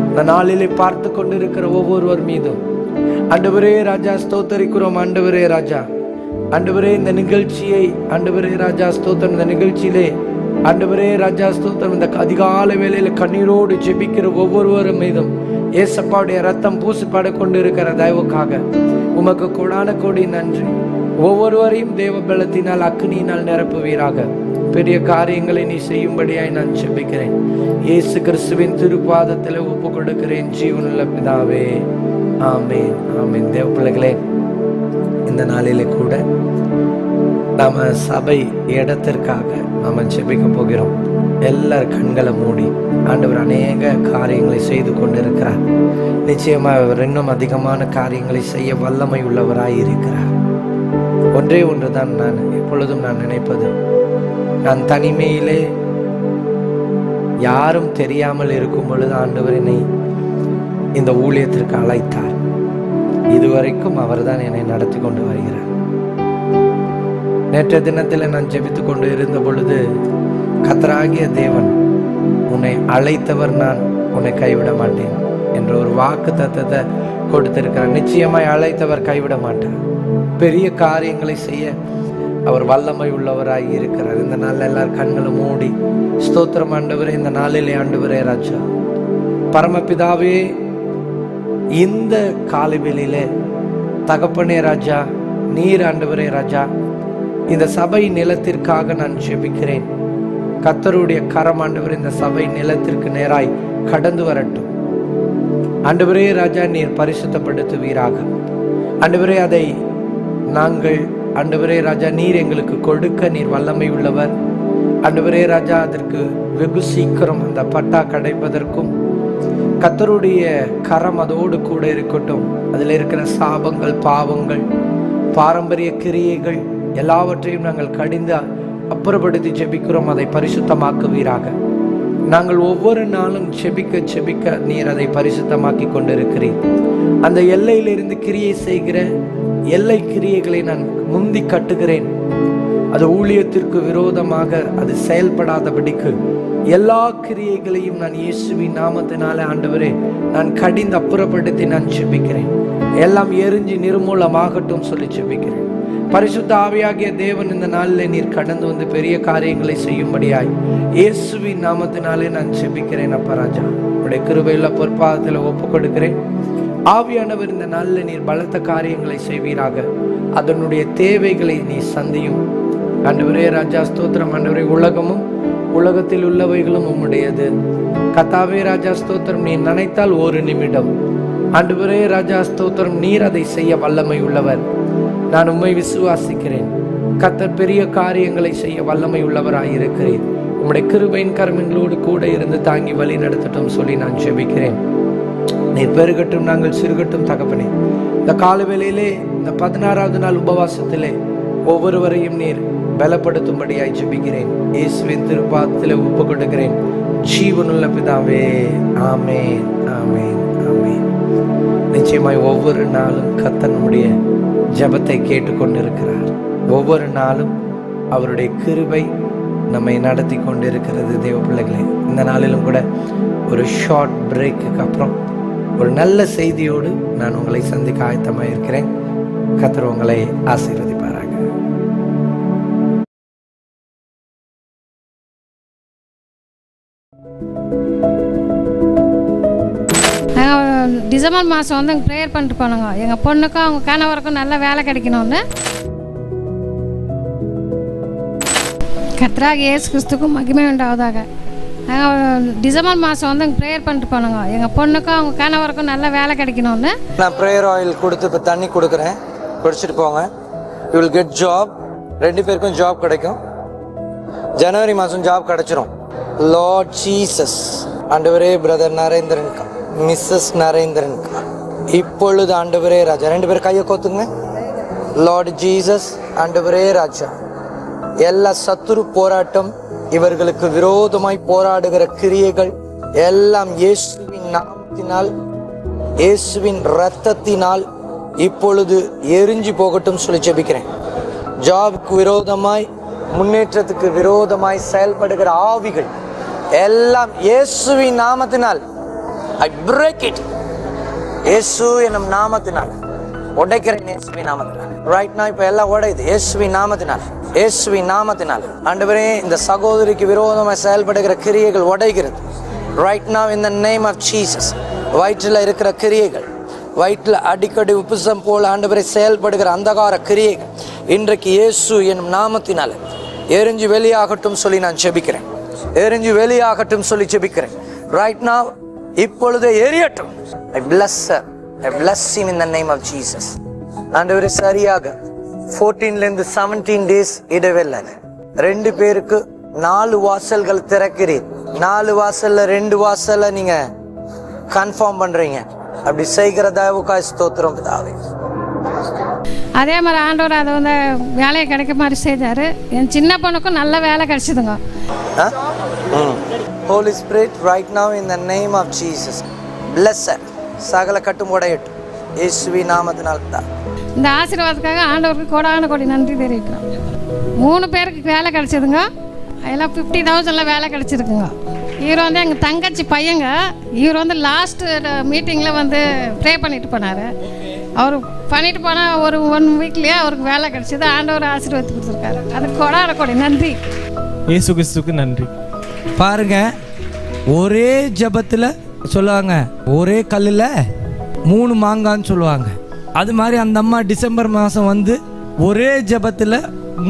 இந்த நாளிலே பார்த்து கொண்டிருக்கிற ஒவ்வொருவர் மீதும் ஆண்டவரே ராஜா ஸ்தோத்தரிக்கிறோம் ஆண்டவரே ராஜா. ஆண்டவரே இந்த நிகழ்ச்சியை ஆண்டவரே ராஜா ஸ்தோத்திரம், இந்த நிகழ்ச்சியிலே ஆண்டவரே ராஜா ஸ்தோத்திரம், இந்த அதிகாலை வேளையில கண்ணீரோடு ஜெபிக்கிற ஒவ்வொருவரும் மீதும் ஏசப்பாவுடைய ரத்தம் பூசிப்பட கொண்டு இருக்கிற தயவுக்காக உமக்கு கோடான கோடி நன்றி. ஒவ்வொருவரையும் தேவ பலத்தினால் அக்னியினால் நிரப்புவீராக. பெரிய காரியங்களை நீ செய்யும்படியாய் நான் ஜெபிக்கிறேன். இயேசு கிறிஸ்துவின் திருப்பாதத்தில் ஒப்பு கொடுக்கிறேன் ஜீவனுள்ள பிதாவே, ஆமேன், ஆமேன். தேவ பிள்ளைகளே, இந்த நாளிலே கூட நாம சபை இடத்திற்காக நாம ஜெபிக்க போகிறோம். எல்லார் கண்களை மூடி ஆண்டவர் அநேக காரியங்களை செய்து கொண்டிருக்கிறார். நிச்சயமாக அவர் இன்னும் அதிகமான காரியங்களை செய்ய வல்லமை உள்ளவராய் இருக்கிறார். ஒன்றே ஒன்றுதான் நான் எப்பொழுதும் நினைப்பது, நான் தனிமையிலே யாரும் தெரியாமல் இருக்கும் பொழுது ஆண்டவர் என்னை இந்த ஊழியத்திற்கு அழைத்தார். இதுவரைக்கும் அவர்தான் என்னை நடத்தி கொண்டு வருகிறார். நேற்றைய தினத்தில் நான் ஜெபித்துக் கொண்டு இருந்த பொழுது கர்த்தராகிய தேவன், உன்னை அழைத்தவர், நான் உன்னை கைவிட மாட்டேன் என்ற ஒரு வாக்கு தத்தத்தை கொடுத்திருக்கிறார். நிச்சயமாய் அழைத்தவர் கைவிட மாட்டார். பெரிய காரியங்களை செய்ய அவர் வல்லமை உள்ளவராய் இருக்கிறார். இந்த நாளில் எல்லாரும் கண்களை மூடி ஸ்தோத்திரம் ஆண்டவரே, இந்த நாளிலே ஆண்டவரே ராஜா, பரமபிதாவே, இந்த காலைவெளியிலே தகப்பனே ராஜா, நீர் ஆண்டவரே ராஜா, இந்த சபை நிலத்திற்காக நான் ஜெபிக்கிறேன். கர்த்தருடைய கரம் ஆண்டவரே இந்த சபை நிலத்திற்கு நேராய் கடந்து வரட்டும். ஆண்டவரே ராஜா, நீர் பரிசுத்தப்படுத்துவீராக. ஆண்டவரே, அதை நாங்கள் ஆண்டவரே ராஜா நீர் எங்களுக்கு கொடுக்க நீர் வல்லமை உள்ளவர். ஆண்டவரே ராஜா, அதற்கு வெகு சீக்கிரம் அந்த பட்டா கிடைப்பதற்கும் கர்த்தருடைய கரம் அதோடு கூட இருக்கட்டும். அதில் இருக்கிற சாபங்கள், பாவங்கள், பாரம்பரிய கிரியைகள் எல்லாவற்றையும் நாங்கள் கடிந்து அப்புறப்படுத்தி ஜெபிக்கிறோம். அதை பரிசுத்தமாக்குவீராக. நாங்கள் ஒவ்வொரு நாளும் செபிக்க செபிக்க நீர் அதை பரிசுத்தமாக்கி கொண்டிருக்கிறீர். அந்த எல்லையிலிருந்து கிரியை செய்கிற எல்லை கிரியைகளை நான் முந்தி கட்டுகிறேன். அது ஊழியத்திற்கு விரோதமாக அது செயல்படாதபடிக்கு எல்லா கிரியைகளையும் நான் இயேசுவின் நாமத்தினாலே ஆண்டவரே நான் கடிந்து அப்புறப்படுத்தி நான் ஜெபிக்கிறேன். எல்லாம் எரிஞ்சு நிர்மூலமாகட்டும் சொல்லி ஜெபிக்கிறேன். பரிசுத்த ஆவியாகிய தேவன், இந்த நாளில் நீர் கடந்து வந்து பெரிய காரியங்களை செய்யும்படியாய் இயேசுவின் நாமத்தினாலே நான் ஜெபிக்கிறேன். அப்பா ராஜா, உடைய கிருபையுள்ள பொற்பாதத்தில் ஒப்பு கொடுக்கிறேன். ஆவியானவர், இந்த நாளில் நீர் பலத்த காரியங்களை செய்வீராக. அதனுடைய தேவைகளை நீ சந்தியும். ஆண்டவரே ராஜா ஸ்தோத்திரம். ஆண்டவரே, உலகமும் உலகத்தில் உள்ளவைகளும் உம்முடையது. கர்த்தாவே ராஜா ஸ்தோத்திரம். நீ நினைத்தால் ஒரு நிமிடம் ஆண்டவரே ராஜா ஸ்தோத்திரம், நீர் அதை செய்ய வல்லமை உள்ளவர். நான் உம்மை விசுவாசிக்கிறேன். கர்த்தர் பெரிய காரியங்களை செய்ய வல்லமை உள்ளவராயிருக்கிறேன். உம்முடைய கிருபையின் கரங்களோடு கூட இருந்து தாங்கி வழி நடத்தட்டும் சொல்லி நான் ஜெபிக்கிறேன். நீர் பெருகட்டும், நாங்கள் சிறுகட்டும் தகப்பனே. இந்த காலவேளையிலே, இந்த 16வது நாள் உபவாசத்திலே ஒவ்வொருவரையும் நீர் பலப்படுத்தும்படியாய் ஜெபிக்கிறேன். இயேசுவின் திருப்பாதத்திலே ஒப்பு கொடுக்கிறேன். ஜீவனுள்ள பிதாவே, ஆமேன், ஆமேன், ஆமேன். நிச்சயமாய் ஒவ்வொரு நாளும் கர்த்தர் நம்முடைய ஜெபத்தை கேட்டுக்கொண்டிருக்கிறார். ஒவ்வொரு நாளும் அவருடைய கிருபை நம்மை நடத்தி கொண்டிருக்கிறது. தேவ பிள்ளைகளே, இந்த நாளிலும் கூட ஒரு ஷார்ட் பிரேக்குக்கு அப்புறம் ஒரு நல்ல செய்தியோடு நான் உங்களை சந்திக்க ஆயத்தமாக இருக்கிறேன். கர்த்தர் உங்களை ஆசீர்வதிப்பாராக. டிசம்பர் மாதம் வந்து ப்ரேயர் பண்ணிட்டு போனோங்க. எங்கள் பொண்ணுக்கும் அவங்க கணவருக்கும் நல்ல வேலை கிடைக்கணும்னு. கர்த்தராகிய இயேசு கிறிஸ்துவுக்கும் மகிமை உண்டாவதாக. டிசம்பர் மாதம் வந்து ப்ரேயர் பண்ணிட்டு போனோங்க. எங்கள் பொண்ணுக்கும் அவங்க கணவருக்கும் நல்ல வேலை கிடைக்கணும்னு. நான் ப்ரேயர் ஆயில் கொடுத்து இப்போ தண்ணி கொடுக்குறேன், குடிச்சிட்டு போங்க. You will get job. 2 பேருக்கும் ஜாப் கிடைக்கும். ஜனவரி மாதம் ஜாப் கிடைச்சிரும். லார்ட் ஜீசஸ், ஆண்டவரே பிரதர் நரேந்திரன்கா, மிஸ்ஸஸ் நரேந்திரன்கா, இப்பொழுது ஆண்டவரே ராஜா, 2 பேர் கையை கோத்துங்க. லார்ட் ஜீசஸ், ஆண்டவரே ராஜா, எல்லா சத்துரு போராட்டம், இவர்களுக்கு விரோதமாய் போராடுகிற கிரியைகள் எல்லாம் இயேசுவின் நாமத்தினால், இயேசுவின் இரத்தத்தினால் இப்பொழுது எரிஞ்சு போகட்டும் சொல்லி ஜெபிக்கிறேன். ஜாபுக்கு விரோதமாய், முன்னேற்றத்துக்கு விரோதமாய் செயல்படுகிற ஆவிகள் எல்லாம் இயேசுவின் நாமத்தினால் I break it. இயேசு என்னும் நாமத்தினால் உடைக்கிறேன். இயேசுவின் நாமத்தினால் ரைட் now இப்ப எல்லாம் உடையுது. இயேசுவின் நாமத்தினால், இயேசுவின் நாமத்தினால் ஆண்டவரே, இந்த சகோதரிக்கு விரோதமாய் செயல்படுகிற கிரியைகள் உடைகிறது. Right now in the name of Jesus. வயிற்றில் இருக்கிற கிரியைகள் வயிற்றில் அடிக்கடி உப்புசம் போல் ஆண்டவரை செயல்படுகிற அந்தகார கிரியைகள் இன்றைக்கு இயேசு என்னும் நாமத்தினால எரிஞ்சு வெளியாகட்டும் சொல்லி நான் ஜெபிக்கிறேன். எரிஞ்சு வெளியாகட்டும் சொல்லி ஜெபிக்கிறேன். ரைட் நவ், இப்பொழுதே எரியட்டும். I bless her. I bless him in the name of Jesus. ஆண்டவரே, சரியாக 14 17 டேஸ் இடைவெளி 2 பேருக்கு 4 வாசல்கள் திறக்கிறீர். 4 வாசல்ல 2 வாசல்ல நீங்க கன்ஃபார்ம் பண்றீங்க. அப்படி செய்கிற தயவுக்காய் ஸ்தோத்திரம் பிதாவே. அதே மாதிரி ஆண்டவர் அதை வந்து வேலையை கிடைக்க மாதிரி செய்தார். என் சின்ன பொண்ணுக்கும் நல்ல வேலை கிடைச்சிதுங்க. Holy Spirit, right now in the name of Jesus, bless her. சகல கட்டும் உடையட்டும் இயேசுவின் நாமத்தினால் தான். இந்த ஆசீர்வாதத்துக்காக ஆண்டவருக்கு கோடான கோடி நன்றி தெரிவிக்கிறோம். 3 பேருக்கு வேலை கிடைச்சதுங்க. அதெல்லாம் 50,000 வேலை கிடைச்சிருக்குங்க. இவர் வந்து எங்கள் தங்கச்சி பையங்க. இவர் வந்து லாஸ்ட் மீட்டிங்கில் வந்து ப்ரே பண்ணிட்டு போனார். அவர் பண்ணிட்டு போனால் ஒரு 1 வீக்லேயே அவருக்கு வேலை கிடைச்சது. ஆண்டவர் ஆசீர்வாதம் கொடுத்துருக்காரு. அதுக்கு கோடான கோடி நன்றி. இயேசு கிறிஸ்துவுக்கு நன்றி. பாருங்க, ஒரே ஜபத்தில் சொல்லுவாங்க, ஒரே கல்லில் 3 மாங்கான்னு சொல்லுவாங்க. அது மாதிரி அந்த அம்மா டிசம்பர் மாதம் வந்து ஒரே ஜபத்தில்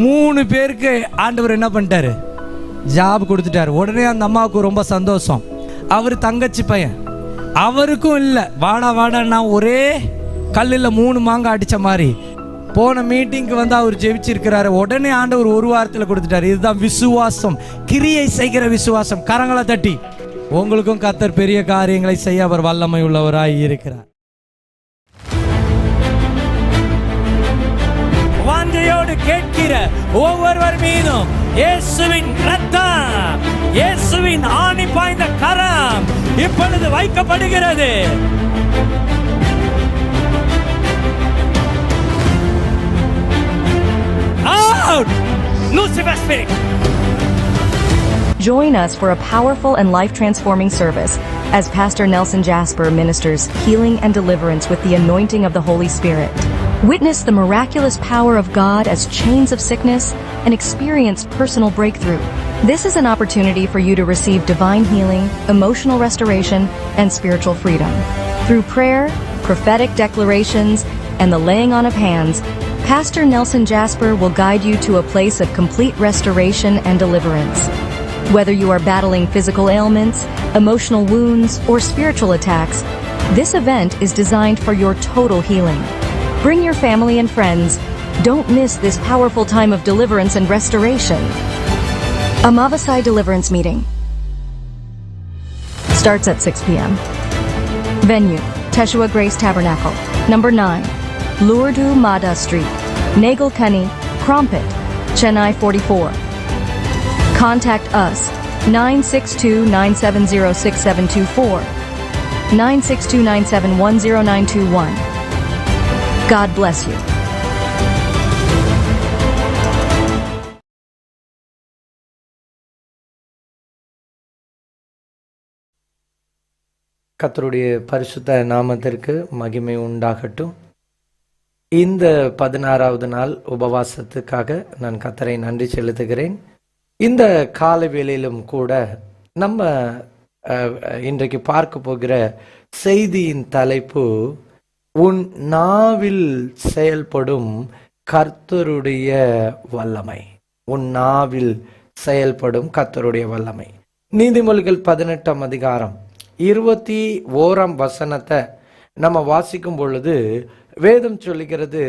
3 பேருக்கு ஆண்டவர் என்ன பண்ணிட்டாரு, ஜாப் கொடுத்துட்டாரு. உடனே அந்த அம்மாவுக்கு ரொம்ப சந்தோஷம். அவர் தங்கச்சி பையன், அவருக்கும் இல்லை வாடா வாடான்னா ஒரே கல்லில் 3 மாங்காய் அடித்த மாதிரி போன மீட்டிங்க்கு வந்து அவர் ஜெபிச்சிருக்கிறாரு. உடனே ஆண்டவர் 1 வாரத்தில் கொடுத்துட்டாரு. இதுதான் விசுவாசம், கிரியை செய்கிற விசுவாசம். கரங்களை தட்டி உங்களுக்கும் கர்த்தர் பெரிய காரியங்களை செய்ய அவர் வல்லமை உள்ளவராய் இருக்கிறார். வாஞ்சையோடு கேட்கிற ஒவ்வொருவர் மீதும் இயேசுவின் இரத்தம், இயேசுவின் ஆணி பாய்ந்த கரம் இப்பொழுது வைக்கப்படுகிறது. Out! Lucifer spirit. Join us for a powerful and life-transforming service as Pastor Nelson Jasper ministers healing and deliverance with the anointing of the Holy Spirit. Witness the miraculous power of God as chains of sickness and experience personal breakthrough. This is an opportunity for you to receive divine healing, emotional restoration, and spiritual freedom. Through prayer, prophetic declarations, and the laying on of hands, Pastor Nelson Jasper will guide you to a place of complete restoration and deliverance. Whether you are battling physical ailments, emotional wounds, or spiritual attacks, this event is designed for your total healing. Bring your family and friends. Don't miss this powerful time of deliverance and restoration. Amavasai Deliverance Meeting starts at 6 p.m. Venue, Teshua Grace Tabernacle, number 9, Lourdu Mada Street, Nagelkani, Krompit, Chennai 44. Contact us 962-970-6724, 962-971-0921. God bless you. கர்த்தருடைய பரிசுத்த நாமத்திற்கு மகிமை உண்டாகட்டும். இந்த 16வது நாள் உபவாசத்துக்காக நான் கர்த்தரை நன்றி செலுத்துகிறேன். இந்த கால வேளையிலும் கூட நம்ம இன்றைக்கு பார்க்க போகிற செய்தியின் தலைப்பு, உன் நாவில் செயல்படும் கர்த்தருடைய வல்லமை. உன் நாவில் செயல்படும் கர்த்தருடைய வல்லமை. நீதிமொழிகள் 18ஆம் அதிகாரம் 21ஆம் வசனத்தை நம்ம வாசிக்கும் பொழுது வேதம் சொல்லுகிறது,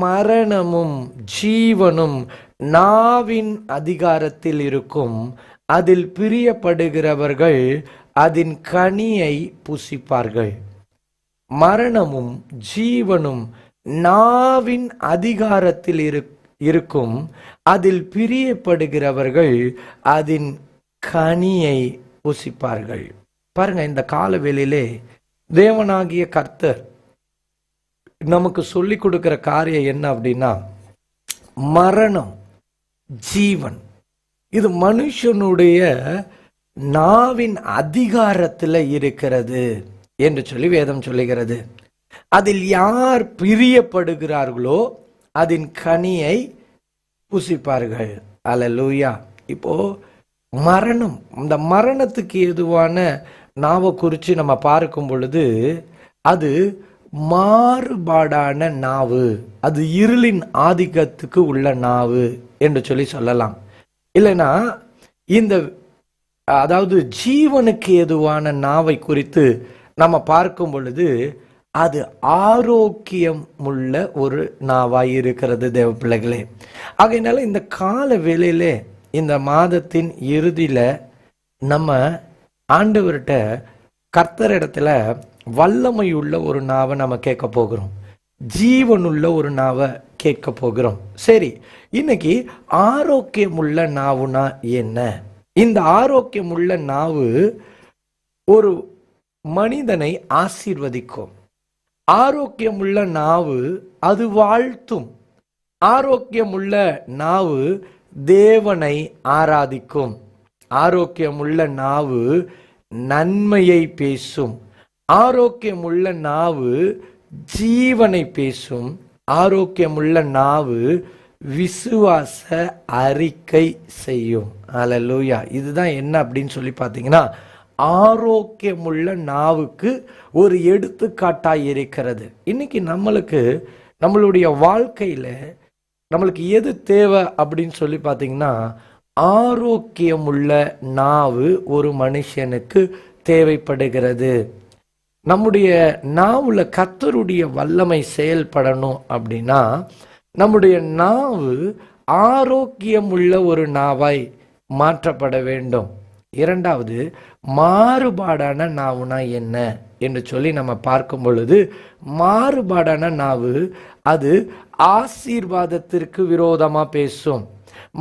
மரணமும் ஜீவனும் நாவின் அதிகாரத்தில் இருக்கும், அதில் பிரியப்படுகிறவர்கள் அதன் கனியை புசிப்பார்கள். மரணமும் ஜீவனும் நாவின் அதிகாரத்தில் இருக்கும், அதில் பிரியப்படுகிறவர்கள் அதன் கனியை புசிப்பார்கள். பாருங்க, இந்த காலவேளையிலே தேவனாகிய கர்த்தர் நமக்கு சொல்லி கொடுக்கிற காரியம் என்ன அப்படின்னா, மரணம் ஜீவன் இது மனுஷனுடைய நாவின் அதிகாரத்தில் இருக்கிறது என்று சொல்லி வேதம் சொல்லுகிறது. அதில் யார் பிரியப்படுகிறார்களோ அதன் கனியை புசிப்பார்கள். அல்லேலூயா. இப்போ மரணம், இந்த மரணத்துக்கு ஏதுவான நாவை குறித்து நம்ம பார்க்கும் பொழுது அது மாறுபாடான நாவு, அது இருளின் ஆதிக்கத்துக்கு உள்ள நாவு என்று சொல்லலாம். இல்லைன்னா இந்த அதாவது ஜீவனுக்கு எதுவான நாவை குறித்து நம்ம பார்க்கும் பொழுது அது ஆரோக்கியம் உள்ள ஒரு நாவாய் இருக்கிறது தேவ பிள்ளைகளே. ஆகையினால இந்த கால வேளையிலே, இந்த மாதத்தின் இறுதியில் நம்ம ஆண்டவர்கிட்ட கர்த்தரிடத்துல வல்லமை உள்ள ஒரு நாவை நம்ம கேட்க போகிறோம், ஜீவனுள்ள ஒரு நாவை கேட்க போகிறோம். சரி, இன்னைக்கு ஆரோக்கியமுள்ள நாவுனா என்ன? இந்த ஆரோக்கியமுள்ள நாவு ஒரு மனிதனை ஆசீர்வதிக்கும். ஆரோக்கியமுள்ள நாவு அது வாழ்த்தும். ஆரோக்கியமுள்ள நாவு தேவனை ஆராதிக்கும். ஆரோக்கியமுள்ள நாவு நன்மையை பேசும். ஆரோக்கியமுள்ள நாவு ஜீவனை பேசும். ஆரோக்கியமுள்ள நாவு விசுவாச அறிக்கை செய்யும். அல்லேலூயா. இதுதான் என்ன அப்படின்னு சொல்லி பார்த்தீங்கன்னா, ஆரோக்கியமுள்ள நாவுக்கு ஒரு எடுத்துக்காட்டாய் இருக்கிறது. இன்னைக்கு நம்மளுடைய வாழ்க்கையில நம்மளுக்கு எது தேவை அப்படின்னு சொல்லி பார்த்தீங்கன்னா, ஆரோக்கியமுள்ள நாவு ஒரு மனுஷனுக்கு தேவைப்படுகிறது. நம்முடைய நாவுல கர்த்தருடைய வல்லமை செயல்படணும் அப்படின்னா நம்முடைய நாவு ஆரோக்கியமுள்ள ஒரு நாவாய் மாற்றப்பட வேண்டும். இரண்டாவது, மாறுபாடான நாவுனா என்ன என்று சொல்லி நம்ம பார்க்கும் பொழுது, மாறுபாடான நாவு அது ஆசீர்வாதத்திற்கு விரோதமா பேசும்.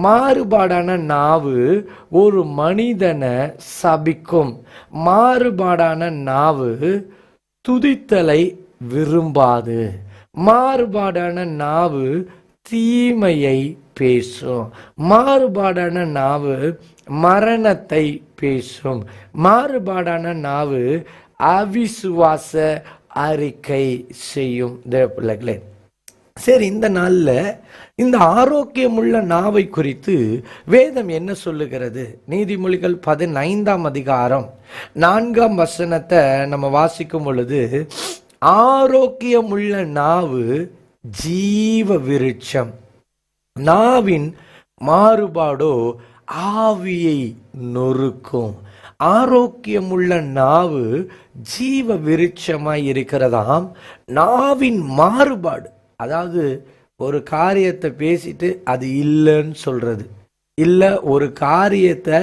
மாறுபாடான நாவு ஒரு மனிதனை சபிக்கும். மாறுபாடான நாவு துதித்தலை விரும்பாது. மாறுபாடான நாவு தீமையை பேசும். மாறுபாடான நாவு மரணத்தை பேசும். மாறுபாடான நாவு அவிசுவாச அறிக்கை செய்யும். தேவ பிள்ளைகளே, சரி, இந்த நாளில் இந்த ஆரோக்கியமுள்ள நாவை குறித்து வேதம் என்ன சொல்லுகிறது? நீதிமொழிகள் 15ஆம் அதிகாரம் 4ஆம் வசனத்தை நம்ம வாசிக்கும் பொழுது, ஆரோக்கியமுள்ள நாவு ஜீவ விருட்சம், நாவின் மாறுபாடோ ஆவியை நொறுக்கும். ஆரோக்கியமுள்ள நாவு ஜீவ விருட்சமாய் இருக்கிறதாம். நாவின் மாறுபாடு, அதாவது ஒரு காரியத்தை பேசிட்டு அது இல்லைன்னு சொல்றது, இல்லை ஒரு காரியத்தை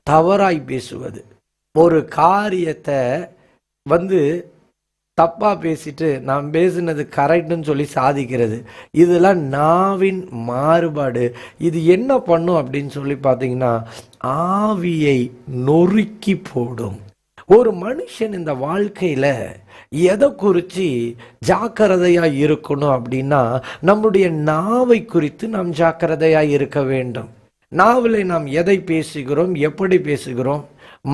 தவறாய் பேசுவது, ஒரு காரியத்தை தப்பா பேசிட்டு நான் பேசினது கரெக்டுன்னு சொல்லி சாதிக்கிறது, இதெல்லாம் நாவின் மாறுபாடு. இது என்ன பண்ணும் அப்படின்னு சொல்லி பார்த்தீங்கன்னா, ஆவியை நொறுக்கி போடும். ஒரு மனுஷன் இந்த வாழ்க்கையில எதை குறித்து ஜாக்கிரதையா இருக்கணும் அப்படின்னா, நம்முடைய நாவை குறித்து நாம் ஜாக்கிரதையா இருக்க வேண்டும். நாவில் நாம் எதை பேசுகிறோம், எப்படி பேசுகிறோம்,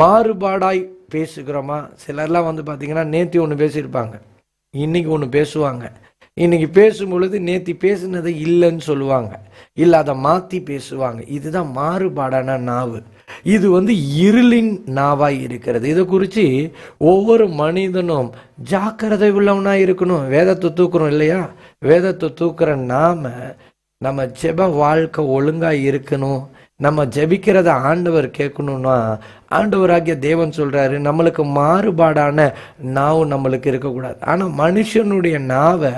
மாறுபாடாய் பேசுகிறோமா? சிலர்லாம் பார்த்தீங்கன்னா நேத்தி ஒன்று பேசியிருப்பாங்க, இன்னைக்கு ஒன்று பேசுவாங்க. இன்னைக்கு பேசும் பொழுது நேத்தி பேசுனதை இல்லைன்னு சொல்லுவாங்க, இல்லை அதை மாற்றி பேசுவாங்க. இதுதான் மாறுபாடான நாவு. இது இருளின் நாவாய் இருக்கிறது. இதை குறித்து ஒவ்வொரு மனிதனும் ஜாக்கிரதை உள்ளவனா இருக்கணும். வேதத்தை தூக்குறோம் இல்லையா? வேதத்தை தூக்குற நம்ம ஜெப வாழ்க்கை ஒழுங்கா இருக்கணும். நம்ம ஜெபிக்கிறத ஆண்டவர் கேட்கணும்னா, ஆண்டவராகிய தேவன் சொல்றாரு, நம்மளுக்கு மாறுபாடான நாவு நம்மளுக்கு இருக்கக்கூடாது. ஆனால் மனுஷனுடைய நாவை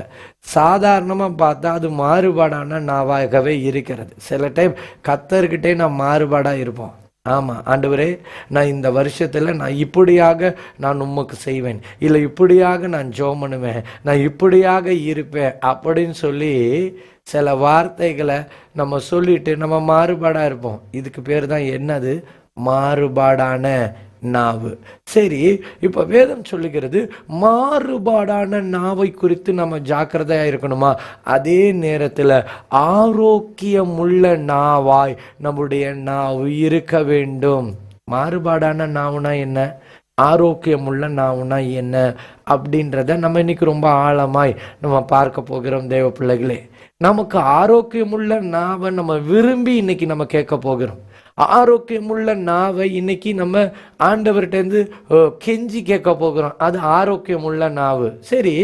சாதாரணமாக பார்த்தா அது மாறுபாடான நாவாகவே இருக்கிறது. சில டைம் கர்த்தர்கிட்டே நான் மாறுபாடாக இருப்போம். ஆமாம் ஆண்டவரே, நான் இந்த வருஷத்தில் நான் இப்படியாக நான் உமக்கு செய்வேன், இல்லை இப்படியாக நான் ஜெபம் பண்ணுவேன், நான் இப்படியாக இருப்பேன் அப்படின்னு சொல்லி சில வார்த்தைகளை நம்ம சொல்லிட்டு நம்ம மாறுபாடாக இருப்போம். இதுக்கு பேர் தான் என்னது? மாறுபாடான நாவு. சரி, இப்போ வேதம் சொல்லுகிறது மாறுபாடான நாவை குறித்து நம்ம ஜாக்கிரதையாக இருக்கணுமா? அதே நேரத்தில் ஆரோக்கியமுள்ள நாவாய் நம்முடைய நாவு இருக்க வேண்டும். மாறுபாடான நாவுனா என்ன, ஆரோக்கியமுள்ள நாவுனா என்ன அப்படின்றத நம்ம இன்னைக்கு ரொம்ப ஆழமாய் நம்ம பார்க்க போகிறோம். தேவ பிள்ளைகளே, நமக்கு ஆரோக்கியமுள்ள நாவை நம்ம விரும்பி இன்னைக்கு நம்ம கேட்க போகிறோம். ஆரோக்கியமுள்ள நாவை இன்னைக்கு நம்ம ஆண்டவர்கிட்டேருந்து கெஞ்சி கேட்க போகிறோம். அது ஆரோக்கியமுள்ள நாவு. சரி,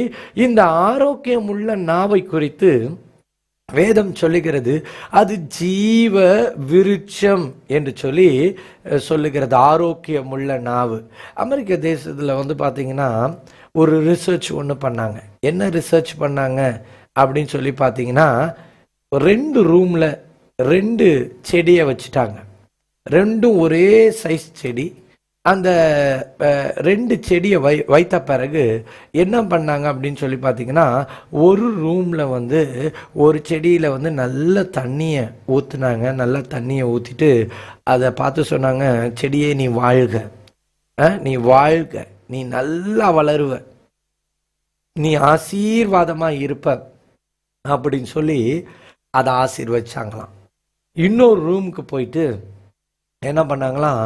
இந்த ஆரோக்கியமுள்ள நாவை குறித்து வேதம் சொல்லுகிறது, அது ஜீவ விருட்சம் என்று சொல்லி சொல்லுகிறது. ஆரோக்கியமுள்ள நாவு. அமெரிக்க தேசத்தில் பார்த்தீங்கன்னா ஒரு ரிசர்ச் ஒன்று பண்ணாங்க. என்ன ரிசர்ச் பண்ணாங்க அப்படின்னு சொல்லி பார்த்தீங்கன்னா, 2 ரூமில் 2 செடியை வச்சுட்டாங்க. ரெண்டும் ஒரே சைஸ் செடி. அந்த 2 செடியை வைத்த பிறகு என்ன பண்ணாங்க அப்படின்னு சொல்லி பார்த்தீங்கன்னா, ஒரு ரூமில் ஒரு செடியில் நல்ல தண்ணியை ஊற்றுனாங்க. நல்லா தண்ணியை ஊற்றிட்டு அதை பார்த்து சொன்னாங்க, செடியே நீ வாழ்க, நீ வாழ்க, நீ நல்லா வளருவ, நீ ஆசீர்வாதமாக இருப்ப அப்படின்னு சொல்லி அதை ஆசீர்வச்சாங்களாம். இன்னொரு ரூமுக்கு போயிட்டு என்ன பண்ணாங்களாம்,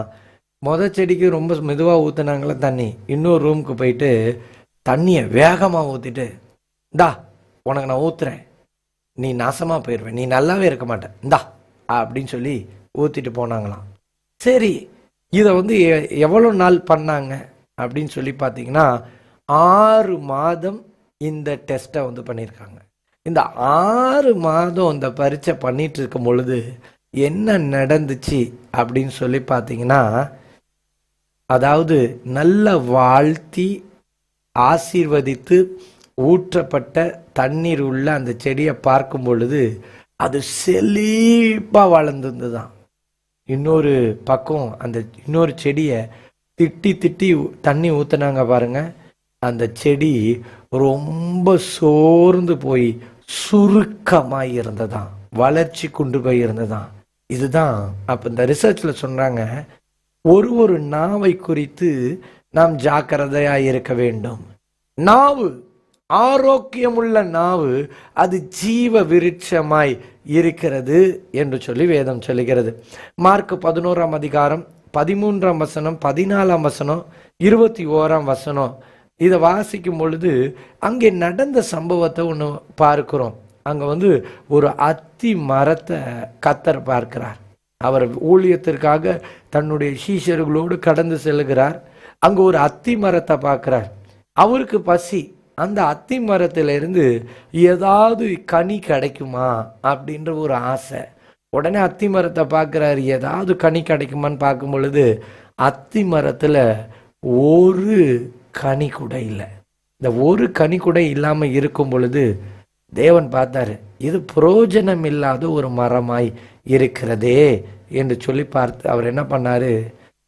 செடிக்கு ரொம்ப மெதுவாக ஊற்றுனாங்களே தண்ணி. இன்னொரு ரூமுக்கு போயிட்டு தண்ணியை வேகமாக ஊற்றிட்டு, இந்தா உனக்கு நான் ஊற்றுறேன், நீ நாசமாக போயிடுவேன், நீ நல்லாவே இருக்க மாட்டேன், இந்தா அப்படின்னு சொல்லி ஊற்றிட்டு போனாங்களாம். சரி, இதை எவ்வளோ நாள் பண்ணாங்க அப்படின்னு சொல்லி பார்த்தீங்கன்னா 6 மாதம் இந்த டெஸ்ட்டை பண்ணியிருக்காங்க. இந்த 6 மாதம் இந்த பரீட்சை பண்ணிட்டு இருக்கும் பொழுது என்ன நடந்துச்சு அப்படின்னு சொல்லி பார்த்தீங்கன்னா, அதாவது நல்ல வாழ்த்தி ஆசீர்வதித்து ஊற்றப்பட்ட தண்ணீர் உள்ள அந்த செடியை பார்க்கும் பொழுது அது செழிப்பாக வளர்ந்துருந்துதான். இன்னொரு பக்கம் அந்த இன்னொரு செடியை திட்டி திட்டி தண்ணி ஊற்றினாங்க பாருங்க, அந்த செடி ரொம்ப சோர்ந்து போய் சுருக்கமாக இருந்ததான், வளர்ச்சி கொண்டு போய் இருந்ததான். இதுதான் அப்போ இந்த ரிசர்ச்சில் சொல்கிறாங்க, ஒரு நாவை குறித்து நாம் ஜாக்கிரதையாக இருக்க வேண்டும். நாவு, ஆரோக்கியமுள்ள நாவு, அது ஜீவ விருட்சமாய் இருக்கிறது என்று சொல்லி வேதம் சொல்லுகிறது. மார்க் 11ஆம் அதிகாரம் 13ஆம் வசனம், 14ஆம் வசனம், 21ஆம் வசனம் இதை வாசிக்கும் பொழுது அங்கே நடந்த சம்பவத்தை ஒன்று பார்க்கிறோம். அங்கே ஒரு அத்தி மரத்தை கர்த்தர் பார்க்கிறார். அவர் ஊழியத்திற்காக தன்னுடைய சீஷர்களோடு கடந்து செல்கிறார். அங்கே ஒரு அத்தி மரத்தை பார்க்கிறார். அவருக்கு பசி. அந்த அத்தி மரத்திலிருந்து ஏதாவது கனி கிடைக்குமா அப்படின்ற ஒரு ஆசை. உடனே அத்தி மரத்தை பார்க்குறாரு, ஏதாவது கனி கிடைக்குமான்னு பார்க்கும் பொழுது அத்தி மரத்தில் ஒரு கனி கூட இல்லை. இந்த ஒரு கனி கூட இல்லாமல் இருக்கும் பொழுது தேவன் பார்த்தாரு, இது புரோஜனம் இல்லாத ஒரு மரமாய் இருக்கிறதே என்று சொல்லி பார்த்து அவர் என்ன பண்ணாரு,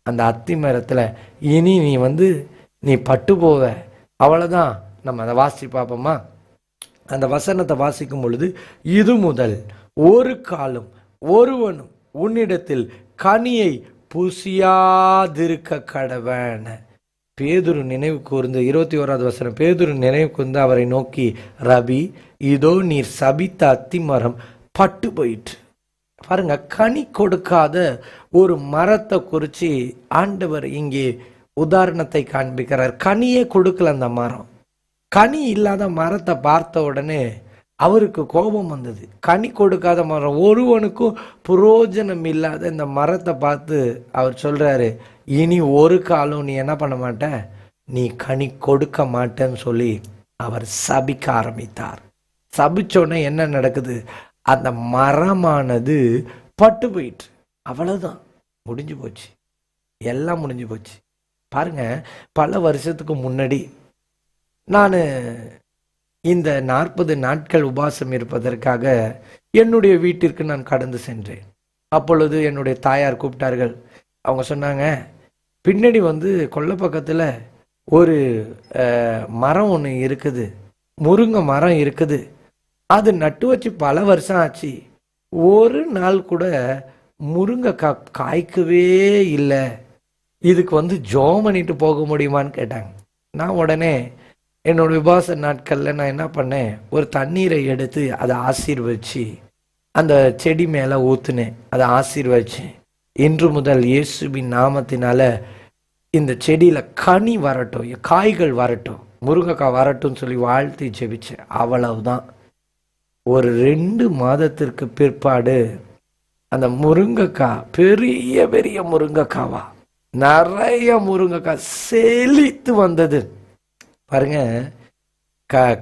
அந்த அத்தி மரத்தில் இனி நீ பட்டு போவ, அவ்வளோதான். நம்ம அதை வாசி பார்ப்போமா? அந்த வசனத்தை வாசிக்கும் பொழுது, இது முதல் ஒரு காலம் ஒருவனும் உன்னிடத்தில் கனியை புசியாதிருக்க கடவன். பேதுரு நினைவு கூர்ந்து 21ஆவது வசனம், பேதுரு நினைவு கூர்ந்து அவரை நோக்கி, ரபி, இதோ நீர் சபித்த அத்தி மரம் பட்டு போயிற்று. பாருங்க, கனி கொடுக்காத ஒரு மரத்தை குறித்து ஆண்டவர் இங்கே உதாரணத்தை காண்பிக்கிறார். கனியே கொடுக்கல அந்த மரம். கனி இல்லாத மரத்தை பார்த்த உடனே அவருக்கு கோபம் வந்தது. கனி கொடுக்காத மரம், ஒருவனுக்கும் புரோஜனம் இல்லாத இந்த மரத்தை பார்த்து அவர் சொல்றாரு, இனி ஒரு காலம் நீ என்ன பண்ண மாட்ட, நீ கனி கொடுக்க மாட்டேன்னு சொல்லி அவர் சபிக்க ஆரம்பித்தார். சபிச்சோடனே என்ன நடக்குது, அந்த மரமானது பட்டு போயிட்டு. அவ்வளவுதான், முடிஞ்சு போச்சு, எல்லாம் முடிஞ்சு போச்சு. பாருங்க, பல வருஷத்துக்கு முன்னாடி நான் இந்த 40 நாட்கள் உபவாசம் இருப்பதற்காக என்னுடைய வீட்டிற்கு நான் கடந்து சென்றேன். அப்பொழுது என்னுடைய தாயார் கூப்பிட்டார்கள். அவங்க சொன்னாங்க, பின்னாடி கொல்லை பக்கத்தில் ஒரு மரம் ஒன்று இருக்குது, முருங்கை மரம் இருக்குது, அது நட்டு வச்சு பல வருஷம் ஆச்சு, ஒரு நாள் கூட முருங்கை காய்க்கவே இல்லை, இதுக்கு ஜோம் பண்ணிட்டு போக முடியுமான்னு கேட்டாங்க. நான் உடனே என்னோட உபவாச நாட்களில் நான் என்ன பண்ணேன், ஒரு தண்ணீரை எடுத்து அதை ஆசீர்வச்சு அந்த செடி மேலே ஊற்றுனேன், அதை ஆசீர்வச்சேன். இன்று முதல் இயேசுவின் நாமத்தினால இந்த செடியில் கனி வரட்டும், காய்கள் வரட்டும், முருங்கைக்காய் வரட்டும்னு சொல்லி வாழ்த்தி ஜெபிச்சேன். அவ்வளவுதான். ஒரு 2 மாதத்திற்கு பிற்பாடு அந்த முருங்கைக்காய் பெரிய பெரிய முருங்கைக்காவா, நிறைய முருங்கைக்காய் செழித்து வந்தது பாருங்க.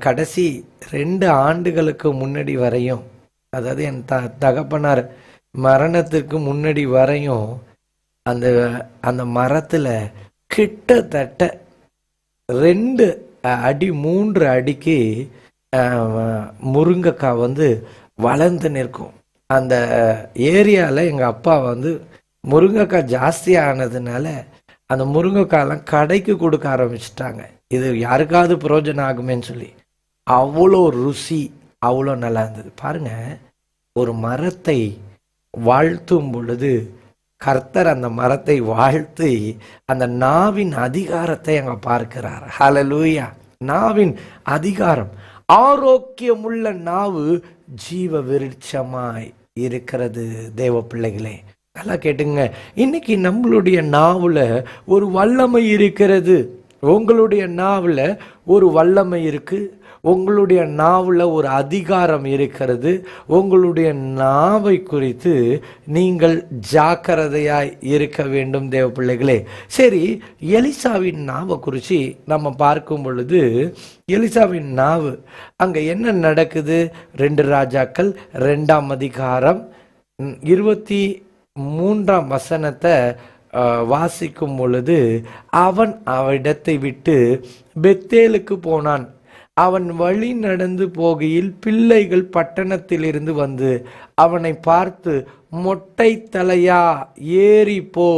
கடைசி 2 ஆண்டுகளுக்கு முன்னாடி வரையும், அதாவது என் தகப்பனார் மரணத்திற்கு முன்னாடி வரையும் அந்த அந்த மரத்துல கிட்டத்தட்ட 2 அடி 3 அடிக்கு முருங்கைக்காய் வளர்ந்து நிற்கும். அந்த ஏரியாவில் எங்கள் அப்பா முருங்கைக்காய் ஜாஸ்தி ஆனதுனால அந்த முருங்கைக்காயெல்லாம் கடைக்கு கொடுக்க ஆரம்பிச்சிட்டாங்க. இது யாருக்காவது பிரயோஜனம் ஆகுமேன்னு சொல்லி. அவ்வளோ ருசி, அவ்வளோ நல்லா இருந்தது பாருங்க. ஒரு மரத்தை வாழ்த்தும் பொழுது கர்த்தர் அந்த மரத்தை வாழ்த்தி அந்த நாவின் அதிகாரத்தை அங்க பார்க்கிறார். ஹல்லேலூயா. நாவின் அதிகாரம், ஆரோக்கியமுள்ள நாவு ஜீவ விருட்சமாய் இருக்கிறது. தேவ பிள்ளைகளே நல்லா கேட்டுங்க. இன்னைக்கு நம்மளுடைய நாவுல ஒரு வல்லமை இருக்கிறது. உங்களுடைய நாவுல ஒரு வல்லமை இருக்கு. உங்களுடைய நாவில் ஒரு அதிகாரம் இருக்கிறது. உங்களுடைய நாவை குறித்து நீங்கள் ஜாக்கிரதையாய் இருக்க வேண்டும் தேவ பிள்ளைகளே. சரி, எலிசாவின் நாவை குறித்து நம்ம பார்க்கும் பொழுது, எலிசாவின் நாவு அங்கே என்ன நடக்குது? 2 ராஜாக்கள் 2ஆம் அதிகாரம் 23ஆம் வசனத்தை வாசிக்கும் பொழுது, அவன் அவ்விடத்தை விட்டு பெத்தேலுக்கு போனான். அவன் வழி நடந்து போகையில் பிள்ளைகள் பட்டணத்திலிருந்து வந்து அவனை பார்த்து, மொட்டை தலையா ஏறி போ,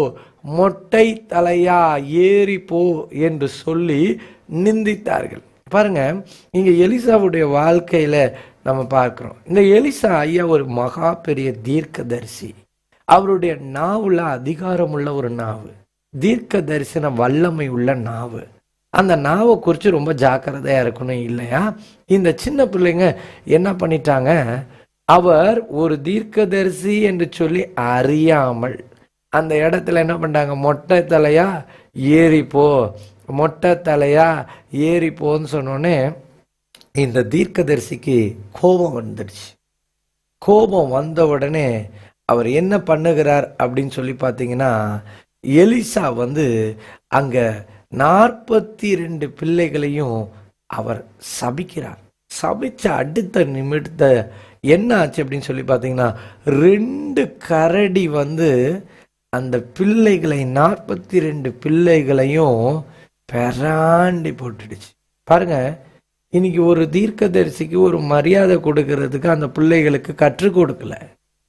மொட்டை தலையா ஏறி போ என்று சொல்லி நிந்தித்தார்கள். பாருங்க, இங்க எலிசாவுடைய வாழ்க்கையில நம்ம பார்க்கிறோம். இந்த எலிசா ஐயா ஒரு மகா பெரிய தீர்க்கதரிசி. அவருடைய நாவுல அதிகாரமுள்ள ஒரு நாவு, தீர்க்க தரிசன வல்லமை உள்ள நாவு. அந்த நாவை குறித்து ரொம்ப ஜாக்கிரதையா இருக்கணும் இல்லையா? இந்த சின்ன பிள்ளைங்க என்ன பண்ணிட்டாங்க? அவர் ஒரு தீர்க்கதரிசி என்று சொல்லி அறியாமல் அந்த இடத்துல என்ன பண்ணிட்டாங்க? மொட்டை தலையா ஏறிப்போ, மொட்டை தலையா ஏறிப்போன்னு சொன்னோடனே இந்த தீர்க்கதரிசிக்கு கோபம் வந்துடுச்சு. கோபம் வந்த உடனே அவர் என்ன பண்ணுகிறார் அப்படின்னு சொல்லி பார்த்தீங்கன்னா, எலிசா அங்க 42 பிள்ளைகளையும் அவர் சபிக்கிறார். சபிச்ச அடுத்த நிமிடத்தை என்ன ஆச்சு அப்படின்னு சொல்லி பார்த்தீங்கன்னா, 2 கரடி அந்த பிள்ளைகளை 42 பிள்ளைகளையும் பெராண்டி போட்டுடுச்சு. பாருங்க, இன்னைக்கு ஒரு தீர்க்கதரிசிக்கு ஒரு மரியாதை கொடுக்கறதுக்கு அந்த பிள்ளைகளுக்கு கற்றுக் கொடுக்கல.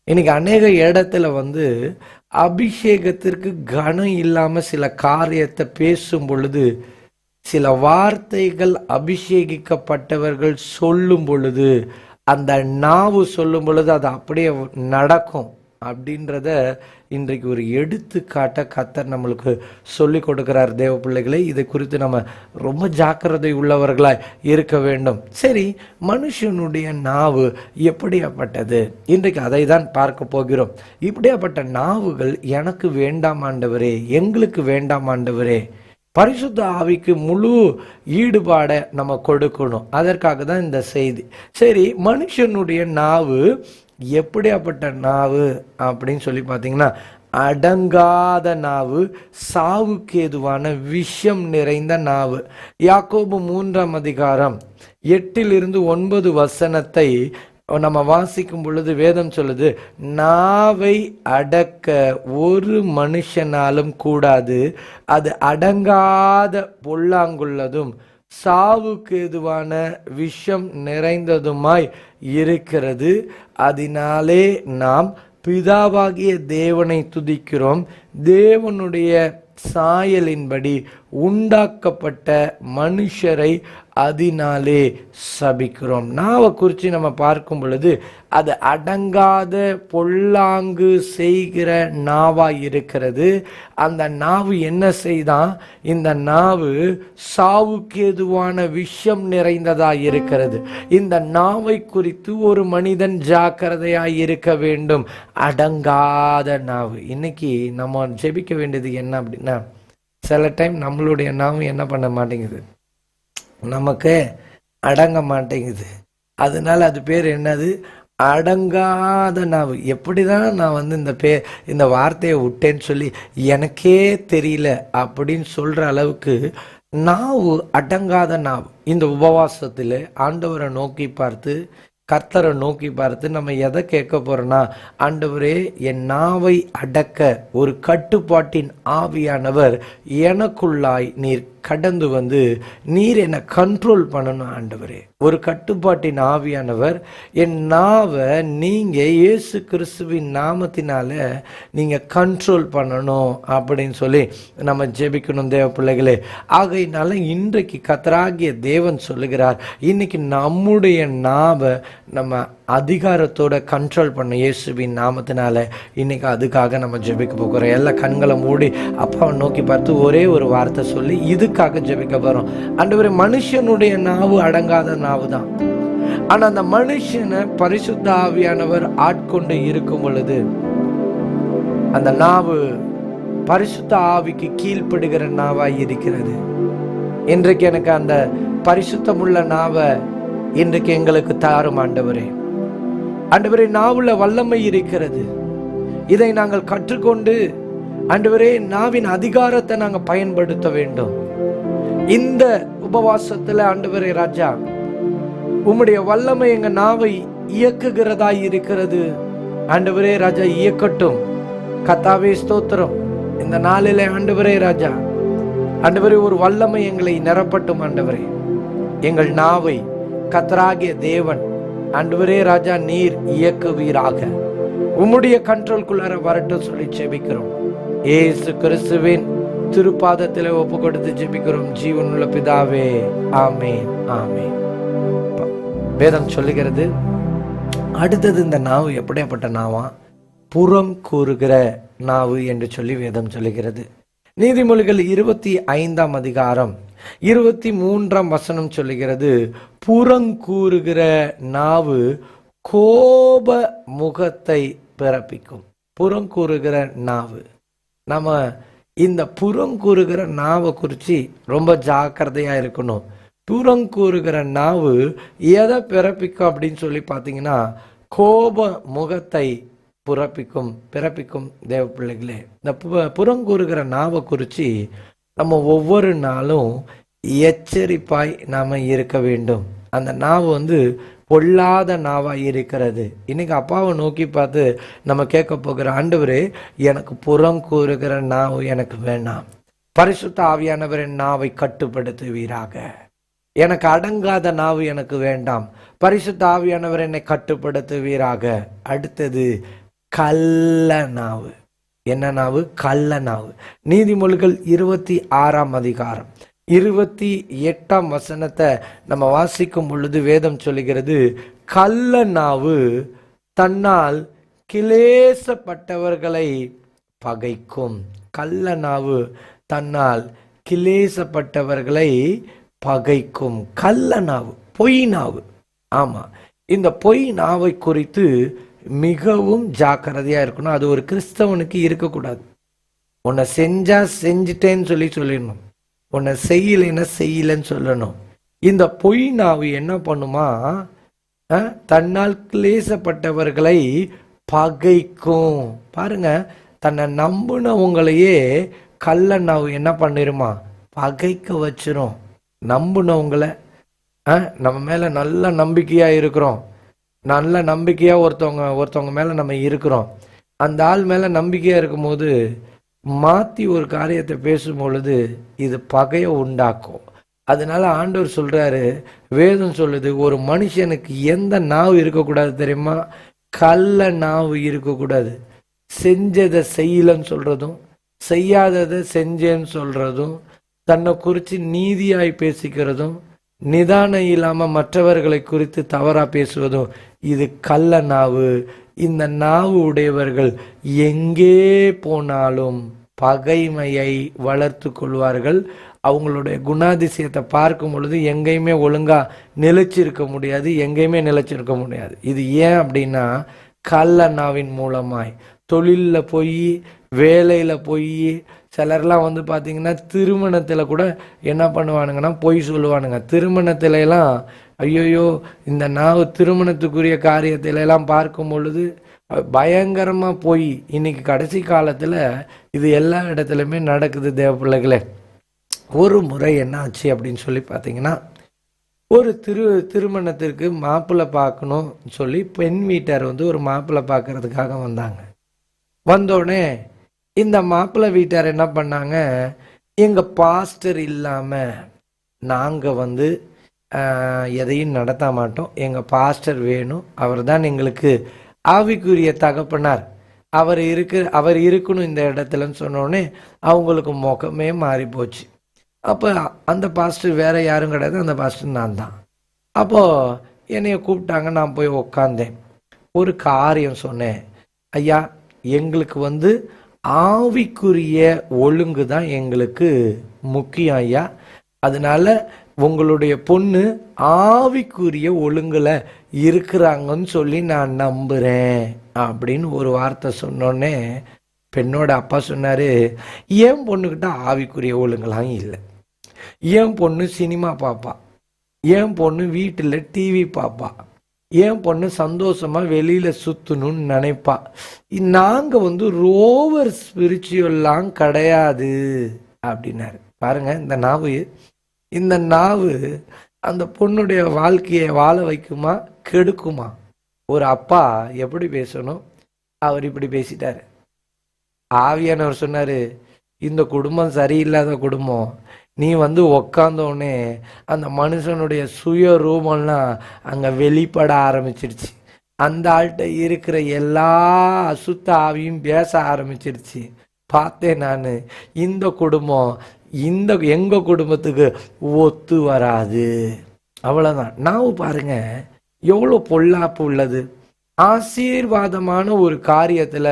இன்னைக்கு அநேக இடத்துல அபிஷேகத்திற்கு கனம் இல்லாம சில காரியத்தை பேசும் பொழுது, சில வார்த்தைகள் அபிஷேகிக்கப்பட்டவர்கள் சொல்லும் பொழுது, அந்த நாவு சொல்லும் பொழுது அது அப்படியே நடக்கும் அப்படின்றத இன்றைக்கு ஒரு எடுத்துக்காட்ட கர்த்தர் நம்மளுக்கு சொல்லி கொடுக்கிறார். தேவ பிள்ளைகளை, இதை குறித்து நம்ம ரொம்ப ஜாக்கிரதை உள்ளவர்களாய் இருக்க வேண்டும். சரி, மனுஷனுடைய நாவு எப்படியாப்பட்டது? இன்றைக்கு அதை தான் பார்க்க போகிறோம். இப்படியாப்பட்ட நாவுகள் எனக்கு வேண்டாம் ஆண்டவரே, எங்களுக்கு வேண்டாம் ஆண்டவரே. பரிசுத்த ஆவிக்கு முழு ஈடுபாடை நம்ம கொடுக்கணும். அதற்காக தான் இந்த செய்தி. சரி, மனுஷனுடைய நாவு எப்படியாப்பட்ட நாவு அப்படின்னு சொல்லி பார்த்தீங்கன்னா, அடங்காத நாவு, சாவுக்கு ஏதுவான விஷம் நிறைந்த நாவு. யாக்கோபு 3ஆம் அதிகாரம் 8-9 வசனத்தை நம்ம வாசிக்கும் பொழுது வேதம் சொல்லுது, நாவை அடக்க ஒரு மனுஷனாலும் கூடாது, அது அடங்காத பொல்லாங்குள்ளதும் சாவுக்கு ஏதுவான விஷம் நிறைந்ததுமாய் இருக்கிறது. அதனாலே நாம் பிதாவாகிய தேவனை துதிக்கிறோம், தேவனுடைய சாயலின்படி உண்டாக்கப்பட்ட மனுஷரை அதனாலே சபிக்கிறோம். நாவை குறித்து நம்ம பார்க்கும் பொழுது, அது அடங்காத பொல்லாங்கு செய்கிற நாவாய் இருக்கிறது. அந்த நாவு என்ன செய்தான்? இந்த நாவு சாவுக்கு ஏதுவான விஷம் நிறைந்ததாய் இருக்கிறது. இந்த நாவை குறித்து ஒரு மனிதன் ஜாக்கிரதையாய் இருக்க வேண்டும். அடங்காத நாவு. இன்னைக்கு நம்ம ஜெபிக்க வேண்டியது என்ன அப்படின்னா, சில டைம் நம்மளுடைய நாவு என்ன பண்ண மாட்டேங்குது, நமக்கு அடங்க மாட்டேங்குது. அதனால அது பேர் என்னது? அடங்காத நாவு. எப்படிதான் நான் இந்த வார்த்தையை விட்டேன்னு சொல்லி எனக்கே தெரியல அப்படின்னு சொல்ற அளவுக்கு நாவு அடங்காத நாவு. இந்த உபவாசத்தில் ஆண்டவரை நோக்கி பார்த்து, கர்த்தரை நோக்கி பார்த்து நம்ம எதை கேட்க போறோம்னா, ஆண்டவரே என் நாவை அடக்க ஒரு கட்டுப்பாட்டின் ஆவியானவர் எனக்குள்ளாய் நீர் கடந்து வந்து நீர் என்னை கண்ட்ரோல் பண்ணணும் ஆண்டவரே. ஒரு கட்டுப்பாட்டின் ஆவியானவர் என் நாவை நீங்க இயேசு கிறிஸ்துவின் நாமத்தினால நீங்க கண்ட்ரோல் பண்ணணும் அப்படின்னு சொல்லி நம்ம ஜெபிக்கணும் தேவ பிள்ளைகளே. ஆகையினால இன்றைக்கு கர்த்தராகிய தேவன் சொல்லுகிறார், இன்னைக்கு நம்முடைய நாவை நம்ம அதிகாரத்தோட கண்ட்ரோல் பண்ண இயேசுவின் நாமத்தினால இன்னைக்கு அதுக்காக நம்ம ஜெபிக்க போகிறோம். எல்லா கண்களை மூடி அப்பாவை நோக்கி பார்த்து ஒரே ஒரு வார்த்தை சொல்லி இதுக்காக ஜெபிக்க போறோம். ஆண்டவரே, மனுஷனுடைய நாவு அடங்காத நாவு தான். ஆனா அந்த மனுஷனை பரிசுத்த ஆவியானவர் ஆட்கொண்டு இருக்கும் பொழுது அந்த நாவு பரிசுத்த ஆவிக்கு கீழ்ப்படுகிற நாவாய் இருக்கிறது. இன்றைக்கு எனக்கு அந்த பரிசுத்தமுள்ள நாவை இன்றைக்கு எங்களுக்கு தாரும் ஆண்டவரே. ஆண்டவரே, நாவுல வல்லமை இருக்கிறது. இதை நாங்கள் கற்றுக்கொண்டு ஆண்டவரே நாவின் அதிகாரத்தை நாங்கள் பயன்படுத்த வேண்டும். இந்த உபவாசத்துல ஆண்டவரே ராஜா, உம்முடைய வல்லமை எங்க நாவை இயக்குகிறதா இருக்கிறது. ஆண்டவரே ராஜா, இயக்கட்டும். கர்த்தாவே ஸ்தோத்திரம். இந்த நாளிலே ஆண்டவரே ராஜா, ஆண்டவரே ஒரு வல்லமை எங்களை நிரப்பட்டும் ஆண்டவரே. எங்கள் நாவை கர்த்தராகிய தேவன் ஆண்டவரே ராஜா நீர் இயக்குவீராக. உம்முடைய கண்ட்ரோல்குள்ளார வரட்டும் சொல்லி ஜெபிக்கிறோம். இயேசு கிறிஸ்துவின் திருப்பாதத்தில் ஒப்பு கொடுத்து ஜெபிக்கிறோம் ஜீவனுள்ள பிதாவே, ஆமேன் ஆமேன். வேதம் சொல்லுகிறது, அடுத்தது இந்த நாவு எப்படியாப்பட்ட நாவா? புறம் கூறுகிற நாவு என்று சொல்லி வேதம் சொல்லுகிறது. நீதிமொழிகள் 25ஆம் அதிகாரம் 23ஆம் வசனம் சொல்லுகிறது, புறங்கூறுகிற நாவு கோப முகத்தை பிறப்பிக்கும். புறங்கூறுகிற நாவு. நம்ம இந்த புறங்கூறுகிற நாவை குறித்து ரொம்ப ஜாக்கிரதையா இருக்கணும். புறங்கூறுகிற நாவு எதை பிறப்பிக்கும் அப்படின்னு சொல்லி பார்த்தீங்கன்னா, கோப முகத்தை பிறப்பிக்கும் தேவ பிள்ளைகளே. இந்த புறங்கூறுகிற நாவை குறித்து நம்ம ஒவ்வொரு நாளும் எச்சரிப்பாய் நாம இருக்க வேண்டும். அந்த நாவு பொல்லாத நாவாய் இருக்கிறது. இன்னைக்கு அப்பாவை நோக்கி பார்த்து நம்ம கேட்க போகிற, ஆண்டவரே எனக்கு புறம் கூறுகிற நாவு எனக்கு வேண்டாம். பரிசுத்த ஆவியானவரின் நாவை கட்டுப்படுத்துவீராக. எனக்கு அடங்காத நாவு எனக்கு வேண்டாம். பரிசுத்த ஆவியானவர் என்னை கட்டுப்படுத்துவீராக. அடுத்தது கள்ள நாவு. என்ன நாவு? கள்ள நாவு. நீதிமொழிகள் 26ஆம் அதிகாரம் 28ஆம் வசனத்தை நம்ம வாசிக்கும் பொழுது வேதம் சொல்லுகிறது, கள்ள நாவு தன்னால் கிளேசப்பட்டவர்களை பகைக்கும். கள்ள நாவு தன்னால் கிளேசப்பட்டவர்களை பகைக்கும். கள்ள நாவு, பொய் நாவு. ஆமா, இந்த பொய் நாவை குறித்து மிகவும் ஜாக்கிரதையா இருக்கணும். அது ஒரு கிறிஸ்தவனுக்கு இருக்கக்கூடாது. உன்னை செஞ்சா செஞ்சிட்டேன்னு சொல்லிடணும். உன்னை செய்யலைன்னா செய்யலன்னு சொல்லணும். இந்த பொய் நாவு என்ன பண்ணுமா? தன்னால் கிளேசப்பட்டவர்களை பகைக்கும். பாருங்க, தன்னை நம்புனவங்களையே கள்ள நாவு என்ன பண்ணிருமா? பகைக்க வச்சிரும். நம்புனவங்களை, நம்ம மேல நல்ல நம்பிக்கையா இருக்கிறோம், நல்ல நம்பிக்கையா ஒருத்தவங்க மேல நம்ம இருக்கிறோம். அந்த ஆள் மேல நம்பிக்கையா இருக்கும்போது மாத்தி ஒரு காரியத்தை பேசும் பொழுது இது பகையை உண்டாக்கும். அதனால ஆண்டவர் சொல்றாரு, வேதம் சொல்லுது, ஒரு மனுஷனுக்கு எந்த நாவு இருக்கக்கூடாது தெரியுமா? கள்ள நாவு இருக்கக்கூடாது. செஞ்சதை செய்யலன்னு சொல்றதும், செய்யாததை செஞ்சேன்னு சொல்றதும், தன்னை குறித்து நீதியாய் பேசிக்கிறதும், நிதானம் இல்லாம மற்றவர்களை குறித்து தவறா பேசுவதும், இது கள்ள நாவு. இந்த நாவு உடையவர்கள் எங்கே போனாலும் பகைமையை வளர்த்து கொள்வார்கள். அவங்களுடைய குணாதிசயத்தை பார்க்கும் பொழுது எங்கேயுமே ஒழுங்கா நிலைச்சிருக்க முடியாது, எங்கேயுமே நிலைச்சிருக்க முடியாது. இது ஏன் அப்படின்னா, கள்ள நாவின் மூலமாய் தொழிலில் போய், வேலையில் போய், சிலர்லாம் பார்த்தீங்கன்னா திருமணத்தில் கூட என்ன பண்ணுவானுங்கன்னா பொய் சொல்லுவானுங்க. திருமணத்துல எல்லாம் ஐயோயோ, இந்த நாவு திருமணத்துக்குரிய காரியத்தில எல்லாம் பார்க்கும் பொழுது பயங்கரமா போய் இன்னைக்கு கடைசி காலத்துல இது எல்லா இடத்துலையுமே நடக்குது. தேவ பிள்ளைகளே, ஒரு முறை என்ன ஆச்சு அப்படின்னு சொல்லி பார்த்தீங்கன்னா, ஒரு திருமணத்திற்கு மாப்பிள்ளை பார்க்கணும் சொல்லி பெண் வீட்டார் ஒரு மாப்பிள்ளை பார்க்கறதுக்காக வந்தாங்க. வந்தோடனே இந்த மாப்பிள்ளை வீட்டார் என்ன பண்ணாங்க, எங்க பாஸ்டர் இல்லாம நாங்க எதையும் நடத்த மாட்டோம், எங்க பாஸ்டர் வேணும், அவர் தான் எங்களுக்கு ஆவிக்குரிய தகப்பனார், அவர் இருக்கணும் இந்த இடத்துலன்னு சொன்னோடனே அவங்களுக்கு முகமே மாறி போச்சு. அப்போ அந்த பாஸ்டர் வேற யாரும் கிடையாது, அந்த பாஸ்டர் நான் தான். அப்போது என்னைய கூப்பிட்டாங்க, நான் போய் உக்காந்தேன். ஒரு காரியம் சொன்னேன், ஐயா எங்களுக்கு ஆவிக்குரிய ஒழுங்கு தான் எங்களுக்கு முக்கியம் ஐயா, அதனால உங்களுடைய பொண்ணு ஆவிக்குரிய ஒழுங்குல இருக்கிறாங்கன்னு சொல்லி நான் நம்புறேன் அப்படின்னு ஒரு வார்த்தை சொன்னோடனே பெண்ணோட அப்பா சொன்னாரு, ஏன் பொண்ணுக்கிட்ட ஆவிக்குரிய ஒழுங்கெல்லாம் இல்லை, ஏன் பொண்ணு சினிமா பார்ப்பா, ஏன் பொண்ணு வீட்டில் டிவி பார்ப்பா, ஏன் பொண்ணு சந்தோஷமா வெளியில சுத்தணும்னு நினைப்பா, நாங்க ரோவர் ஸ்பிரிச்சுவல்லாம் கிடையாது அப்படின்னாரு. பாருங்க, இந்த நாவு அந்த பொண்ணுடைய வாழ்க்கையை வாழ வைக்குமா கெடுக்குமா? ஒரு அப்பா எப்படி பேசணும், அவர் இப்படி பேசிட்டாரு. ஆவியானவர் சொன்னாரு, இந்த குடும்பம் சரியில்லாத குடும்பம், நீ உக்காந்தோடனே அந்த மனுஷனுடைய சுய ரூபம்லாம் அங்க வெளிப்பட ஆரம்பிச்சிருச்சு, அந்த ஆள்கிட்ட இருக்கிற எல்லா அசுத்த ஆவியும் பேச ஆரம்பிச்சிருச்சு. பார்த்தேன் நான், இந்த குடும்பம் எங்க குடும்பத்துக்கு ஒத்து வராது. அவ்வளவுதான். நாவு பாருங்க எவ்வளவு பொல்லாப்பு உள்ளது. ஆசீர்வாதமான ஒரு காரியத்துல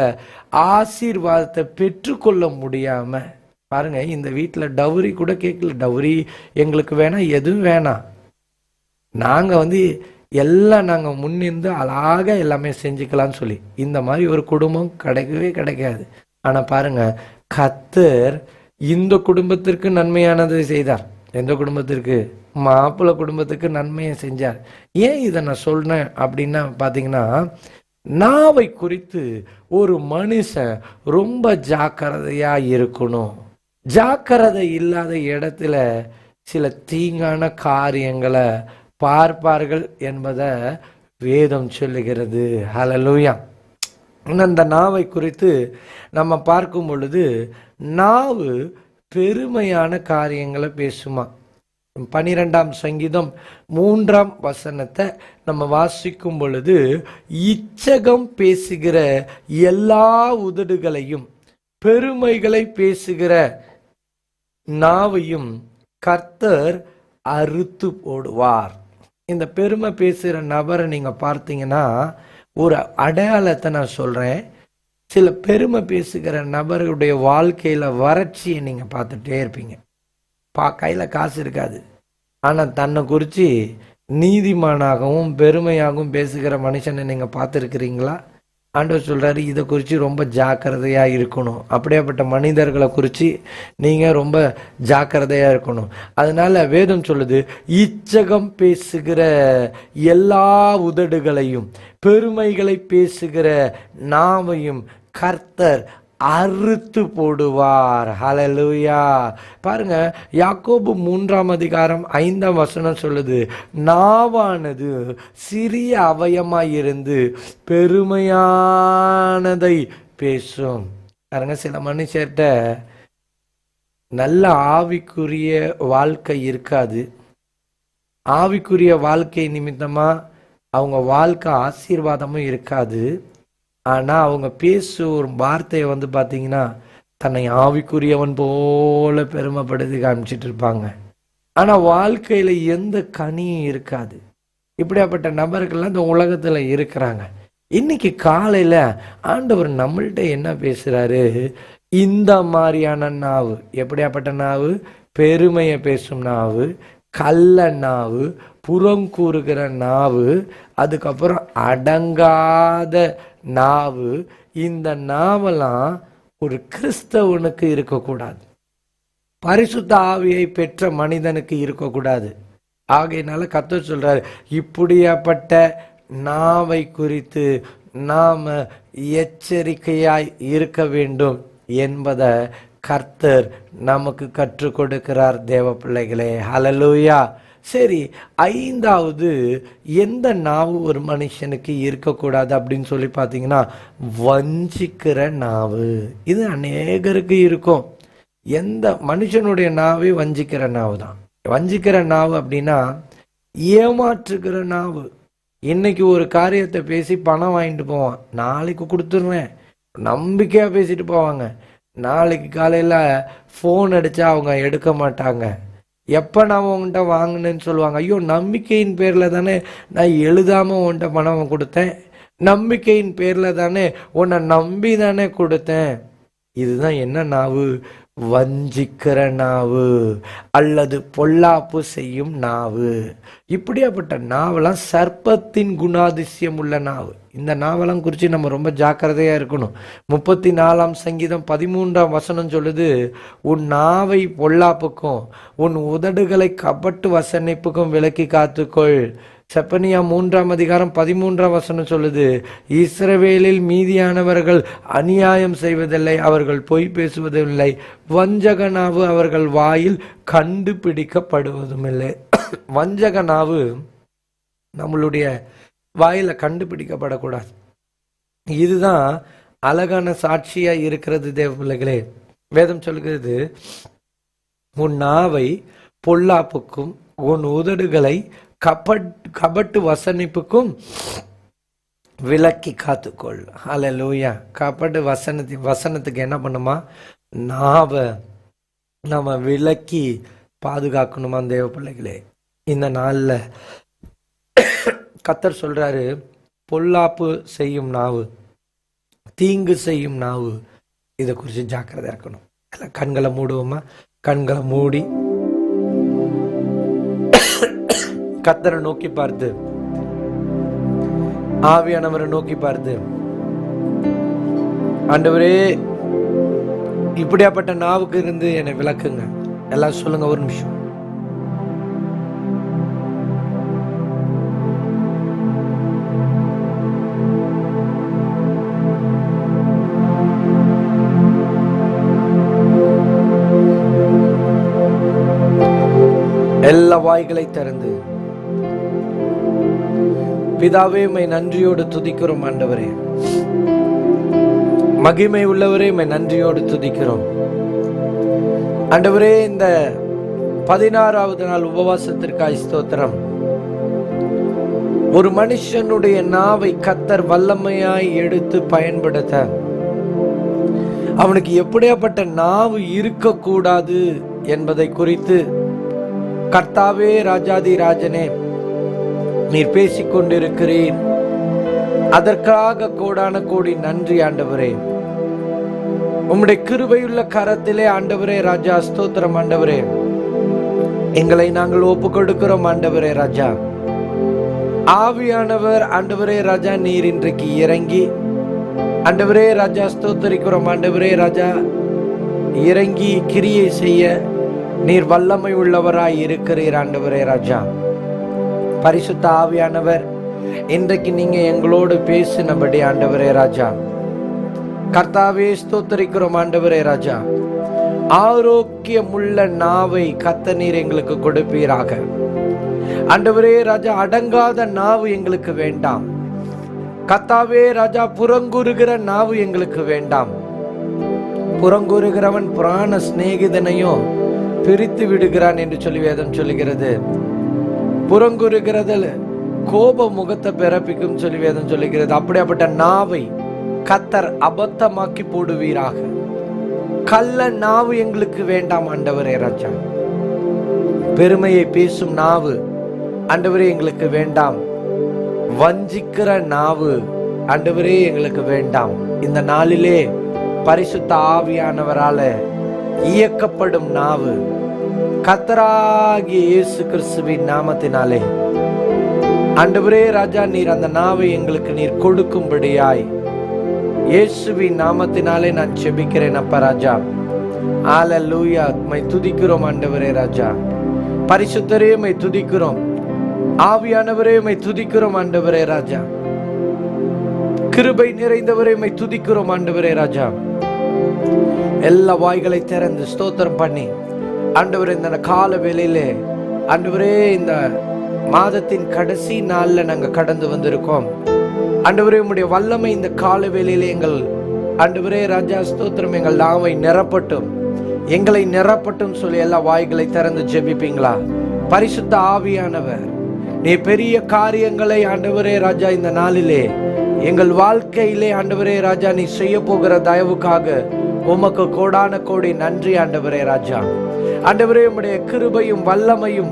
ஆசீர்வாதத்தை பெற்றுக்கொள்ள முடியாம பாருங்க, இந்த வீட்டில் டவுரி கூட கேட்கல, டவுரி எங்களுக்கு வேணாம், எதுவும் வேணாம், நாங்க எல்லாம் நாங்க முன்னிருந்து அழகாக எல்லாமே செஞ்சுக்கலாம்னு சொல்லி இந்த மாதிரி ஒரு குடும்பம் கிடைக்கவே கிடைக்காது. ஆனா பாருங்க, கர்த்தர் இந்த குடும்பத்திற்கு நன்மையானதை செய்தார். எந்த குடும்பத்திற்கு? மாப்பிள்ளை குடும்பத்துக்கு நன்மையை செஞ்சார். ஏன் இதை நான் சொல்றேன் அப்படின்னா பாத்தீங்கன்னா, நாவை குறித்து ஒரு மனுஷன் ரொம்ப ஜாக்கிரதையா இருக்கணும். ஜாக்கிரதை இல்லாத இடத்துல சில தீங்கான காரியங்களை பார்ப்பார்கள் என்பதை வேதம் சொல்லுகிறது. ஹல்லேலூயா. இந்த நாவை குறித்து நம்ம பார்க்கும் பொழுது, நாவு பெருமையான காரியங்களை பேசுமா. 12ஆம் சங்கீதம் 3ஆம் வசனத்தை நம்ம வாசிக்கும் பொழுது, இச்சகம் பேசுகிற எல்லா உதடுகளையும் பெருமைகளை பேசுகிற நாவையும் கர்த்தர் அறுத்து போடுவார். இந்த பெருமை பேசுகிற நபரை நீங்க பார்த்தீங்கன்னா, ஒரு அடையாளத்தை நான் சொல்றேன். சில பெருமை பேசுகிற நபர்களுடைய வாழ்க்கையில வறட்சியை நீங்க பார்த்துட்டே இருப்பீங்க. கையில காசு இருக்காது, ஆனா தன்னை குறித்து நீதிமானாகவும் பெருமையாகவும் பேசுகிற மனுஷனை நீங்க பார்த்துருக்கிறீங்களா? ஆண்டவர் சொல்றாரு, இதை குறித்து ரொம்ப ஜாக்கிரதையா இருக்கணும். அப்படியாப்பட்ட மனிதர்களை குறித்து நீங்க ரொம்ப ஜாக்கிரதையா இருக்கணும். அதனால வேதம் சொல்லுது, இச்சகம் பேசுகிற எல்லா உதடுகளையும் பெருமைகளை பேசுகிற நாவையும் கர்த்தர் அறுத்து போடுவார். ஹல்லேலூயா. பாருங்க, யாக்கோபு 3ஆம் அதிகாரம் 5ஆம் வசனம் சொல்லுது, நாவானது சிறிய அவயமாயிருந்து பெருமையானதை பேசும். பாருங்க, சில மனுஷர்கிட்ட நல்ல ஆவிக்குரிய வாழ்க்கை இருக்காது. ஆவிக்குரிய வாழ்க்கை நிமித்தமா அவங்க வாழ்க்கை ஆசீர்வாதமும் இருக்காது. ஆனா அவங்க பேசும் வார்த்தையை பாத்தீங்கன்னா, தன்னை ஆவிக்குரியவன் போல பெருமைப்படுத்தி காமிச்சிட்டு இருப்பாங்க. ஆனா வாழ்க்கையில எந்த கனியும் இருக்காது. இப்படியாப்பட்ட நபர்கள்லாம் இந்த உலகத்துல இருக்கிறாங்க. இன்னைக்கு காலையில ஆண்டவர் நம்மள்ட்ட என்ன பேசுறாரு? இந்த மாதிரியான நாவு, எப்படியாப்பட்ட நாவு? பெருமையை பேசும் நாவு, கள்ள நாவு, புறங்கூறுகிற நாவு, அதுக்கப்புறம் அடங்காத நாவு. இந்த நாவெல்லாம் ஒரு கிறிஸ்தவனுக்கு இருக்கக்கூடாது. பரிசுத்த ஆவியை பெற்ற மனிதனுக்கு இருக்கக்கூடாது. ஆகையினால கர்த்தர் சொல்றாரு, இப்படியாப்பட்ட நாவை குறித்து நாம எச்சரிக்கையாய் இருக்க வேண்டும் என்பதை கர்த்தர் நமக்கு கற்றுக் கொடுக்கிறார் தேவ பிள்ளைகளே. ஹல்லேலூயா. சரி, 5வது எந்த நாவு ஒரு மனுஷனுக்கு இருக்கக்கூடாது அப்படின்னு சொல்லி பார்த்தீங்கன்னா, வஞ்சிக்கிற நாவு. இது அநேகருக்கு இருக்கும். எந்த மனுஷனுடைய நாவே வஞ்சிக்கிற நாவு தான். வஞ்சிக்கிற நாவு அப்படின்னா ஏமாற்றுகிற நாவு. இன்னைக்கு ஒரு காரியத்தை பேசி பணம் வாங்கிட்டு போவான், நாளைக்கு கொடுத்துருவேன், நம்பிக்கையாக பேசிட்டு போவாங்க. நாளைக்கு காலையில் ஃபோன் அடித்தா அவங்க எடுக்க மாட்டாங்க. எப்போ நான் உன்கிட்ட வாங்கினேன்னு சொல்லுவாங்க. ஐயோ, நம்பிக்கையின் பேரில் தானே நான் எழுதாமல் உன்கிட்ட பணம் கொடுத்தேன், நம்பிக்கையின் பேரில் தானே உன்னை நம்பி தானே கொடுத்தேன். இதுதான் என்ன நாவு? வஞ்சிக்கிற நாவு அல்லது பொல்லாப்பு செய்யும் நாவு. இப்படியாப்பட்ட நாவெல்லாம் சர்ப்பத்தின் குணாதிசயம் உள்ள நாவு. இந்த நாவெல்லாம் குறித்து நம்ம ரொம்ப ஜாக்கிரதையாக இருக்கணும். 34ஆம் சங்கீதம் 13ஆம் வசனம் சொல்லுது, உன் நாவை பொல்லாப்புக்கும் உன் உதடுகளை கபட்டு வசனிப்புக்கும் விலக்கி காத்துக்கொள். செப்பனியா 3ஆம் அதிகாரம் 13ஆம் வசனம் சொல்லுது, இஸ்ரவேலில் மீதியானவர்கள் அநியாயம் செய்வதில்லை, அவர்கள் பொய் பேசுவதில்லை, வஞ்சக நாவு அவர்கள் வாயில் கண்டுபிடிக்கப்படுவதும் இல்லை. வஞ்சக நாவு நம்மளுடைய வாயில கண்டுபிடிக்கப்படக்கூடாது. இதுதான் அழகான சாட்சியா இருக்கிறது தேவ பிள்ளைகளே. வேதம் சொல்கிறது, உன் நாவை பொல்லாப்புக்கும் உன் உதடுகளை கபட்டு வசனிப்புக்கும் விலக்கி காத்துக்கொள். ஹல்லேலூயா. கபட்டு வசனத்துக்கு என்ன பண்ணுமா? நாவை நம்ம விலக்கி பாதுகாக்கணுமா தேவ பிள்ளைகளே. இந்த நாளில் கர்த்தர் சொல்றாரு, பொல்லாப்பு செய்யும் நாவு, தீங்கு செய்யும் நாவு, இதை குறித்து ஜாக்கிரதை இருக்கணும். கண்களை மூடுவோமா? கண்களை மூடி கர்த்தரை நோக்கி பார்த்து, ஆவியானவரை நோக்கி பார்த்து, ஆண்டவரே இப்படியாப்பட்ட நாவுக்கு இருந்து என்னை விலக்குங்க. எல்லாம் சொல்லுங்க ஒரு நிமிஷம். எல்லா வாய்களை திறந்து, பிதாவே உம்மை நன்றியோடு துதிக்கிறோம். ஆண்டவரே மகிமை உள்ளவரே உம்மை நன்றியோடு துதிக்கிறோம். ஆண்டவரே இந்த 16வது நாள் உபவாசத்திற்காய் ஸ்தோத்திரம். ஒரு மனுஷனுடைய நாவை கர்த்தர் வல்லமையாய் எடுத்து பயன்படுத்த, அவனுக்கு எப்படியாப்பட்ட நாவு இருக்கக்கூடாது என்பதை குறித்து கர்த்தாவே ராஜாதி ராஜனே நீர் பேசிக்கொண்டிருக்கிறீர். அதற்காக கோடான கோடி நன்றி ஆண்டவரே. உம்முடைய கிருபையுள்ள கரத்திலே ஆண்டவரே ராஜா ஸ்தோத்திரம். ஆண்டவரே எங்களை நாங்கள் ஒப்பு கொடுக்கிறோம். ஆண்டவரே ராஜா, ஆவியானவர் ஆண்டவரே ராஜா நீர் இன்றைக்கு இறங்கி ஆண்டவரே ராஜா ஸ்தோத்தரிக்கிறோம். ஆண்டவரே ராஜா இறங்கி கிரியை செய்ய நீர் வல்லமை உள்ளவராய் இருக்கிறீர். ஆண்டவரே ராஜா, பரிசுத்த ஆவியானவர் இன்றைக்கு நீங்க எங்களோடு பேசினபடி ஆண்டவரே ராஜா கர்த்தாவே ஸ்தோத்தரிக்கிறோம். ஆண்டவரே ராஜா, ஆரோக்கியமுள்ள நாவை கர்த்தர் நீர் எங்களுக்கு கொடுப்பீராக. ஆண்டவரே ராஜா, அடங்காத நாவு எங்களுக்கு வேண்டாம். கர்த்தாவே ராஜா, புறங்குறுகிற நாவு எங்களுக்கு வேண்டாம். புறங்குறுகிறவன் புராண சிநேகிதனையும் பிரித்து விடுகிறான் என்று சொல்லி வேதம் சொல்லுகிறது. புறங்குறுகிறதில் கோப முகத்தை பிறப்பிக்கும் சொல்லி வேதம் சொல்லுகிறது. அப்படியாப்பட்ட நாவை கர்த்தர் அபத்தமாக்கி போடுவீராக. கள்ள நாவு எங்களுக்கு வேண்டாம் ஆண்டவரே ராஜா. பெருமையை பேசும் நாவு ஆண்டவரே எங்களுக்கு வேண்டாம். வஞ்சிக்கிற நாவு ஆண்டவரே எங்களுக்கு வேண்டாம். இந்த நாளிலே பரிசுத்த ஆவியானவரால இயக்கப்படும் நாவு கர்த்தராகிய இயேசு கிறிஸ்துவின் நாமத்தினாலே ஆண்டவரே ராஜா நீர் அந்த நாவை எங்களுக்கு நீர் கொடுக்கும்படியாய் இயேசுவின் நாமத்தினாலே நான் ஜெபிக்கிறேன் அப்பா ராஜா. ஹல்லேலூயா. உம்மை துதிக்கிறோம் ஆண்டவரே ராஜா. பரிசுத்தரே உம்மை துதிக்கிறோம். ஆவியானவரே உம்மை துதிக்கிறோம் ஆண்டவரே ராஜா. கிருபை நிறைந்தவரே உம்மை துதிக்கிறோம் ஆண்டவரே ராஜா. எல்லா வாய்களை திறந்து ஸ்தோத்திரம் பண்ணி ஆண்டவரே இந்த கால வேளையிலே ஆண்டவரே இந்த மாதத்தின் கடைசி நாள்ல நாங்க கடந்து வந்திருக்கோம். ஆண்டவரே உம்முடைய வல்லமை இந்த கால வேளையிலே எங்கள் ஆண்டவரே ராஜா ஸ்தோத்திரம் எங்கள் நாவை நிரப்பட்டும், எங்களை நிரப்பட்டும் சொல்லி எல்லா வாய்களை திறந்து ஜெபிப்பீங்களா? பரிசுத்த ஆவியானவர், நீ பெரிய காரியங்களை ஆண்டவரே ராஜா இந்த நாளிலே எங்கள் வாழ்க்கையிலே ஆண்டவரே ராஜா நீ செய்ய போகிற தயவுக்காக உமக்கு கோடான கோடி நன்றி ஆண்டவரே ராஜா. ஆண்டவரே உம்முடைய கிருபையும் வல்லமையும்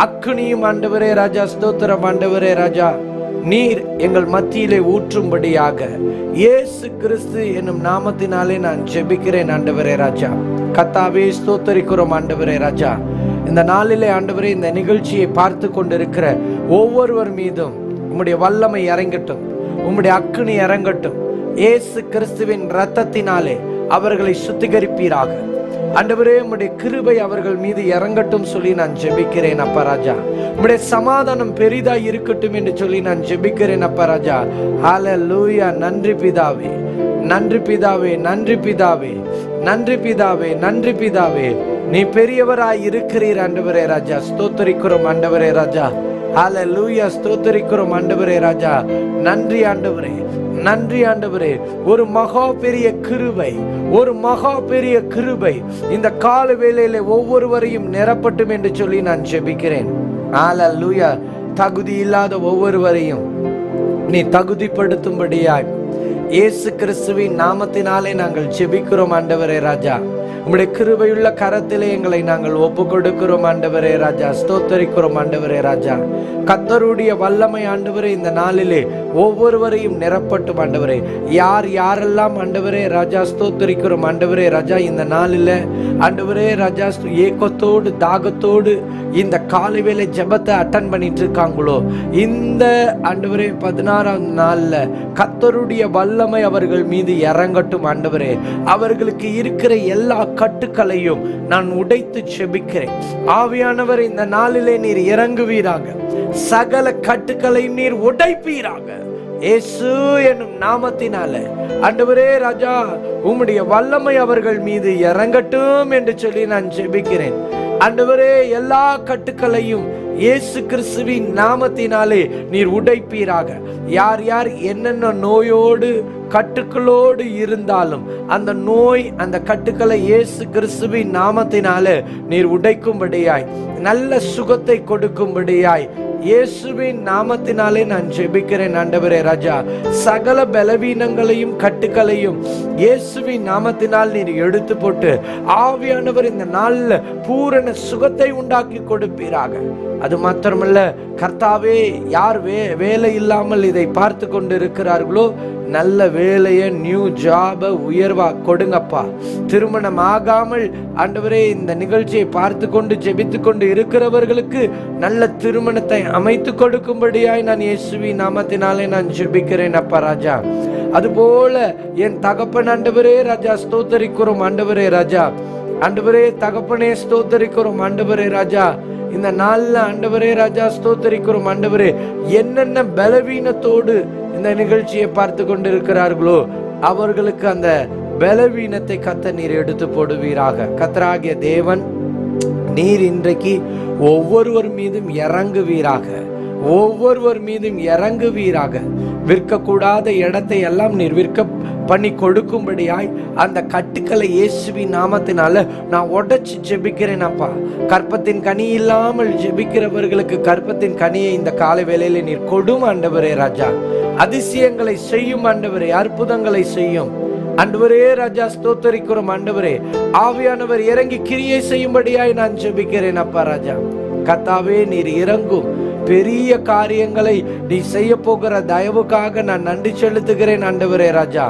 அக்னியும் ஆண்டவரே ராஜா ஸ்தோத்திரம் ஆண்டவரே ராஜா நீர் எங்கள் மத்தியிலே ஊற்றும்படியாக இயேசு கிறிஸ்து என்னும் நாமத்தினாலே நான் ஜெபிக்கிறேன் ஆண்டவரே ராஜா. கர்த்தாவே ஸ்தோத்தரிக்கிறோம் ஆண்டவரே ராஜா. இந்த நாளிலே ஆண்டவரே இந்த நிகழ்ச்சியை பார்த்து கொண்டிருக்கிற ஒவ்வொருவர் மீதும் உம்முடைய வல்லமை இறங்கட்டும், உம்முடைய அக்னி இறங்கட்டும். இயேசு கிறிஸ்துவின் இரத்தத்தினாலே அவர்களை சுத்திகரிப்பீராக. ஆண்டவரே உம்முடைய கிருபை அவர்கள் மீது இறங்கட்டும் சொல்லி நான் ஜெபிக்கிறேன் அப்பா ராஜா. உம்முடைய சமாதானம் பெரிதாய் இருக்கட்டும் என்று சொல்லி நான் ஜெபிக்கிறேன் அப்பா ராஜா. ஹல்லேலூயா. நன்றி பிதாவே, நன்றி பிதாவே, நன்றி பிதாவே, நன்றி பிதாவே, நன்றி பிதாவே. நீ பெரியவராய் இருக்கிறீர் ஆண்டவரே ராஜா. ஸ்தோத்தரிக்கிறோம் ஆண்டவரே ராஜா. ஹல்லேலூயா. ஸ்தோத்தரிக்கிறோம் ஆண்டவரே ராஜா. நன்றி ஆண்டவரே, நன்றி ஆண்டவரே. ஒரு மகா பெரிய கிருபை, ஒரு மகா பெரிய கிருபை இந்த கால வேளையிலே ஒவ்வொருவரையும் நிரப்பட்டும் என்று சொல்லி நான் ஜெபிக்கிறேன். ஹல்லேலூயா. தகுதி இல்லாத ஒவ்வொருவரையும் நீ தகுதிப்படுத்தும்படியாய் இயேசு கிறிஸ்துவின் நாமத்தினாலே நாங்கள் ஜெபிக்கிறோம் ஆண்டவரே ராஜா. உம்முடைய கிருபையுள்ள கரத்திலே எங்களை நாங்கள் ஒப்பு கொடுக்கிறோம் ஆண்டவரே ராஜா. ஸ்தோத்தரிக்கிறோம் ஆண்டவரே ராஜா. கர்த்தருடைய வல்லமை ஆண்டவரே இந்த நாளிலே ஒவ்வொருவரையும் நிரப்பட்டும் ஆண்டவரே. யார் யாரெல்லாம் ஆண்டவரே ராஜா ஸ்தோத்தரிக்கிறோம் ஆண்டவரே ராஜா இந்த நாளில் ஆண்டவரே ராஜா ஏக்கத்தோடு தாகத்தோடு இந்த காலை வேளை ஜெபத்தை அட்டன் பண்ணிட்டு இருக்காங்களோ, இந்த ஆண்டவரே 16ஆம் நாள்ல கர்த்தருடைய வல்லமை அவர்கள் மீது இறங்கட்டும் ஆண்டவரே. அவர்களுக்கு இருக்கிற எல்லா கட்டுக்களையும் நான் உடைத்து ஜெபிக்கிறேன். ஆவியானவர் இந்த நாளிலே நீர் இறங்குவீராக, சகல கட்டுக்களையும் நீர் உடைப்பீராக இயேசு என்னும் நாமத்தினால. ஆண்டவரே ராஜா உம்முடைய வல்லமை அவர்கள் மீது இறங்கட்டும் என்று சொல்லி நான் ஜெபிக்கிறேன். ஆண்டவரே எல்லா கட்டுக்களையும் இயேசு கிறிஸ்துவின் நாமத்தினாலே நீர் உடைப்பீராக. யார் யார் என்னென்ன நோயோடு கட்டுக்களோடு இருந்தாலும் அந்த நோய் அந்த கட்டுக்களை இயேசு கிறிஸ்துவின் நாமத்தினாலே நீர் உடைக்கும்படியாய், நல்ல சுகத்தை கொடுக்கும்படியாய் இயேசுவின் நாமத்தினாலே நான் ஜெபிக்கிறேன் ஆண்டவரே ராஜா. சகல பலவீனங்களையும் கட்டுக்களையும் இயேசுவின் நாமத்தினால் நீர் எடுத்து போட்டு ஆவியானவர் இந்த நாள்ல பூரண சுகத்தை உண்டாக்கி கொடுப்பீராக. அது மாத்திரமல்ல கர்த்தாவே, யார் வேலை இல்லாமல் இதை பார்த்து கொண்டு இருக்கிறார்களோ நல்ல வேலையை, நியூ ஜாப உயர்வா கொடுங்கப்பா. திருமணம் ஆகாமல் ஆண்டவரே இந்த நிகழ்ச்சியை பார்த்து கொண்டு ஜெபித்து கொண்டு இருக்கிறவர்களுக்கு நல்ல திருமணத்தை அமைத்து கொடுக்கும்படியாய் நான் இயேசுவின் நாமத்தினாலே நான் ஜெபிக்கிறேன் அப்பா ராஜா. அதுபோல என் தகப்பன் ஆண்டவரே ராஜா ஸ்தோத்தரிக்கிறோம் ஆண்டவரே ராஜா. ஆண்டவரே தகப்பனே ஸ்தோத்தரிக்கிறோம் ஆண்டவரே ராஜா. இந்த நாள்ல ஆண்டவரே ராஜா ஸ்தோத்தரிக்கிறோம் ஆண்டவரே. என்னென்ன பலவீனத்தோடு இந்த நிகழ்ச்சியை பார்த்து கொண்டு இருக்கிறார்களோ அவர்களுக்கு அந்த பலவீனத்தை கர்த்தர் நீர் எடுத்து போடுவீராக. கர்த்தராகிய தேவன் நீர் இன்றைக்கு ஒவ்வொருவர் மீதும் இறங்குவீராக, ஒவ்வொருவர் மீதும் இறங்குவீராக. விற்கக்கூடாத இடத்தை எல்லாம் நீர் விற்க பண்ணி கொடுக்கும்படியாய் அந்த கட்டுக்களை இயேசுவின் நாமத்தினால நான் உடைச்சு ஜெபிக்கிறேன் அப்பா. கற்பத்தின் கனி இல்லாமல் ஜெபிக்கிறவர்களுக்கு கற்பத்தின் கனியை இந்த காலை வேளையில நீர் கொடும் ஆண்டவரே ராஜா. அதிசயங்களை செய்யும் ஆண்டவரே, அற்புதங்களை செய்யும் ஆண்டவரே ராஜா. ஸ்தோத்தரிக்கிறோம் ஆண்டவரே. ஆவியானவர் இறங்கி கிரியை செய்யும்படியாய் நான் ஜெபிக்கிறேன் அப்பா ராஜா. கர்த்தாவே நீர் இறங்கும் பெரிய காரியங்களை நீ செய்ய போகிற தயவுக்காக நான் நன்றி செலுத்துகிறேன் ஆண்டவரே ராஜா.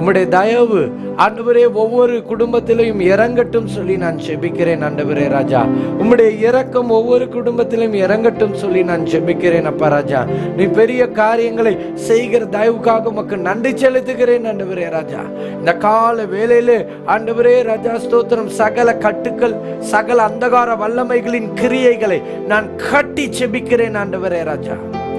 உம்முடைய தயவு ஆண்டவரே ஒவ்வொரு குடும்பத்திலையும் இறங்கட்டும் சொல்லி நான் ஜெபிக்கிறேன். ஆண்டவரே ராஜா, உம்முடைய இரக்கம் ஒவ்வொரு குடும்பத்திலும் இறங்கட்டும் சொல்லி நான் ஜெபிக்கிறேன். அப்பா ராஜா, நீ பெரிய காரியங்களை செய்கிற தயவுக்காக உமக்கு நன்றி செலுத்துகிறேன். ஆண்டவரே ராஜா, இந்த கால வேளையிலே ஆண்டவரே ராஜா ஸ்தோத்திரம், சகல கட்டுக்கள் சகல அந்தகார வல்லமைகளின் கிரியைகளை நான் கட்டி செபிக்கிறேன். ஆண்டவரே ராஜா,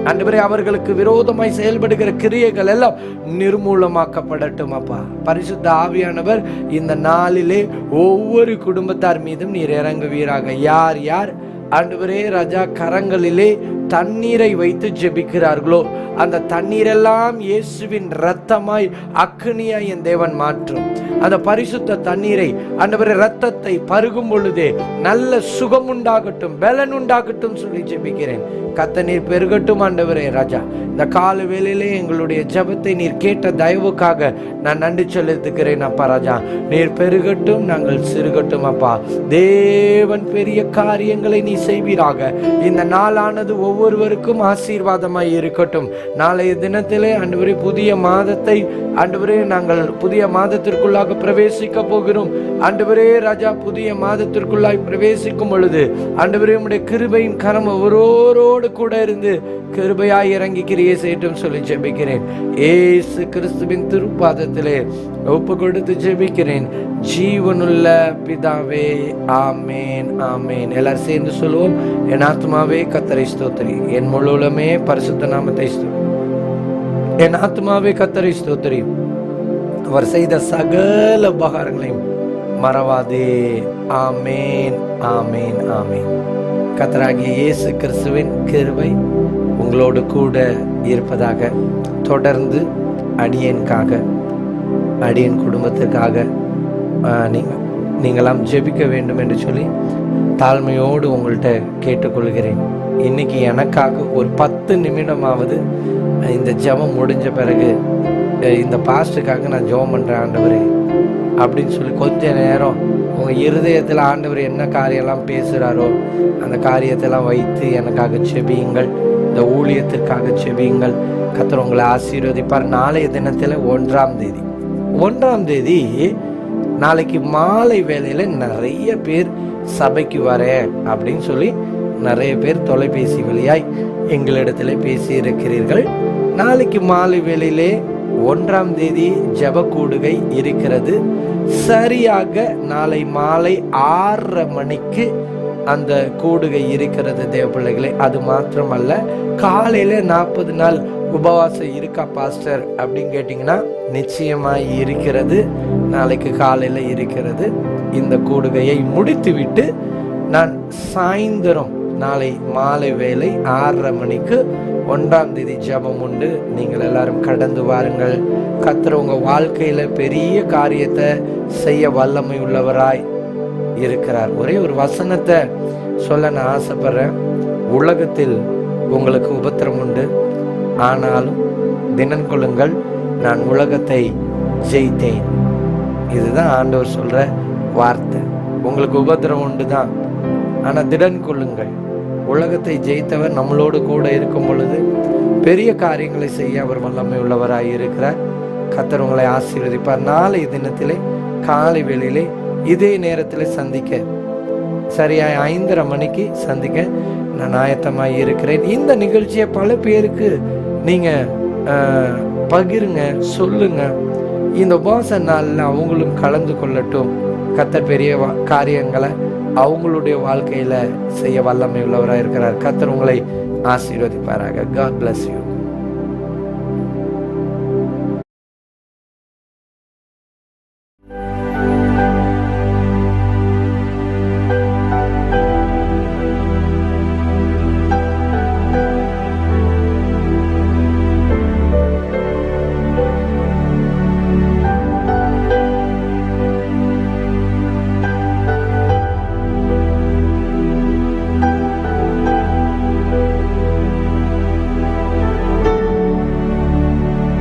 ஆண்டவரே அவர்களுக்கு விரோதமாய் செயல்படுகிற கிரியைகள் எல்லாம் நிர்மூலமாக்கப்படட்டும். அப்பா பரிசுத்த ஆவியானவர் இந்த நாளிலே ஒவ்வொரு குடும்பத்தார் மீதும் நீர் இறங்குவீராக. யார் யார் ஆண்டவரே ராஜா கரங்களிலே தண்ணீரை வைத்து ஜெபிக்கிறார்களோ அந்த தண்ணீரெல்லாம் இயேசுவின் இரத்தமாய் அக்னியாய் என் தேவன் மாற்றும். அந்த பரிசுத்த தண்ணீரை ஆண்டவரே இரத்தத்தை பருகும் பொழுதே நல்ல சுகம் உண்டாகட்டும், பலன் உண்டாகட்டும் சொல்லி ஜெபிக்கிறேன். கத்த நீர் பெருகட்டும். ஆண்டவரே ராஜா, இந்த கால வேளையிலே எங்களுடைய ஜெபத்தை நீர் கேட்ட தயவுக்காக நான் நன்றி செலுத்துகிறேன். அப்பா ராஜா, நீர் பெருகட்டும், நாங்கள் சிறுகட்டும். அப்பா தேவன் பெரிய காரியங்களை நீ செய்வீராக. இந்த நாளானது ஒவ்வொருவருக்கும் ஆசீர்வாதமாய் இருக்கட்டும். நாளைய தினத்திலே ஆண்டவரே புதிய மாதத்தை ஆண்டவரே நாங்கள் புதிய மாதத்திற்குள்ளாக பிரவேசிக்க போகிறோம். ஆண்டவரே ராஜா, புதிய மாதத்திற்குள்ளாய் பிரவேசிக்கும் பொழுது ஆண்டவரே உம்முடைய கிருபையின் கரம் ஒவ்வொருவரோடு கூட இருந்து கிருபையாய் இறங்கி கிரியை செய்யட்டும் சொல்லி ஜெபிக்கிறேன். ஏசு கிறிஸ்துவின் திருப்பாதத்திலே ஒப்பு கொடுத்து ஜெபிக்கிறேன் ஜீவனுள்ள பிதாவே, ஆமேன் ஆமேன். எல்லாரும் சேர்ந்து சொல்லுவோம். என் ஆத்மாவே கர்த்தரை ஸ்தோத்திரி, என் முழுவதுமே பரிசுத்த நாமத்தை ஸ்தோத்திரி. என் ஆத்மாவே கர்த்தரை ஸ்தோத்திரி, அவர் செய்த சகல உபகாரங்களையும் மறவாதே. ஆமேன் ஆமேன் ஆமேன். கர்த்தராகிய இயேசு கிறிஸ்துவின் கிருபை உங்களோடு கூட இருப்பதாக. தொடர்ந்து அடியேனுக்காக அடியேன் குடும்பத்திற்காக நீங்களாம் ஜெபிக்க வேண்டும் என்று சொல்லி தாழ்மையோடு உங்கள்கிட்ட கேட்டுக்கொள்கிறேன். இன்னைக்கு எனக்காக ஒரு 10 நிமிடமாவது இந்த ஜெபம் முடிஞ்ச பிறகு இந்த பாஸ்டுக்காக நான் ஜெபம் பண்ணுறேன் ஆண்டவரே அப்படின்னு சொல்லி கொஞ்ச நேரம் உங்கள் இருதயத்தில் ஆண்டவர் என்ன காரியெல்லாம் பேசுகிறாரோ அந்த காரியத்தெல்லாம் வைத்து எனக்காக செபியுங்கள். இந்த ஊழியத்திற்காக செபியுங்கள். கர்த்தர் உங்களை ஆசீர்வதிப்பார். நாளைய தினத்தில் 1ஆம் தேதி நாளைக்கு மாலை வேளையில் நிறைய பேர் சபைக்கு வரேன் அப்படின்னு சொல்லி நிறைய பேர் தொலைபேசி வழியாய் எங்களிடத்தில் பேசி இருக்கிறீர்கள். நாளைக்கு மாலை வேளையிலே 1ஆம் தேதி ஜெப கூடுகை இருக்கிறது. சரியாக நாளை மாலை 6:30 மணிக்கு அந்த கூடுகை இருக்கிறது தேவ பிள்ளைகளே. அது மாத்திரமல்ல, காலையில 40 நாள் உபவாசம் இருக்கா பாஸ்டர் அப்படின்னு கேட்டிங்கன்னா நிச்சயமாக இருக்கிறது. நாளைக்கு காலையில் இருக்கிறது. இந்த கூடுகையை முடித்துவிட்டு நான் சாயந்தரம் நாளை மாலை வேளை 6:30 மணிக்கு 1ஆம் தேதி ஜெபம் உண்டு. நீங்கள் எல்லாரும் கடந்து வாருங்கள். கர்த்தர் உங்கள் வாழ்க்கையில் பெரிய காரியத்தை செய்ய வல்லமை உள்ளவராய் இருக்கிறார். ஒரே ஒரு வசனத்தை சொல்ல நான் ஆசைப்படுறேன். உலகத்தில் உங்களுக்கு உபத்திரம் உண்டு, ஆனாலும் தினம் கொள்ளுங்கள், நான் உலகத்தை ஜெயித்தேன். இதுதான் ஆண்டவர் சொல்ற வார்த்தை. உங்களுக்கு உபத்திரம் உண்டு தான், ஆனால் திடன் கொள்ளுங்கள். உலகத்தை ஜெயித்தவர் நம்மளோடு கூட இருக்கும் பொழுது பெரிய காரியங்களை செய்ய அவர் வல்லமை உள்ளவராய் இருக்கிறார். கர்த்தர் உங்களை ஆசீர்வதிப்பார். நாளை தினத்திலே காலை வேளையிலே இதே நேரத்தில் சந்திக்க சரியாய் 5:30 மணிக்கு சந்திக்க நான் ஆயத்தமாக இருக்கிறேன். இந்த நிகழ்ச்சியை பல பேருக்கு நீங்க பகிருங்க, சொல்லுங்க. இந்த உபவாச நாளில் அவங்களும் கலந்து கொள்ளட்டும். கர்த்தர் பெரிய காரியங்களை அவங்களுடைய வாழ்க்கையில செய்ய வல்லமை உள்ளவராக இருக்கிறார். கர்த்தர் உங்களை ஆசீர்வதிப்பாராக. God bless you.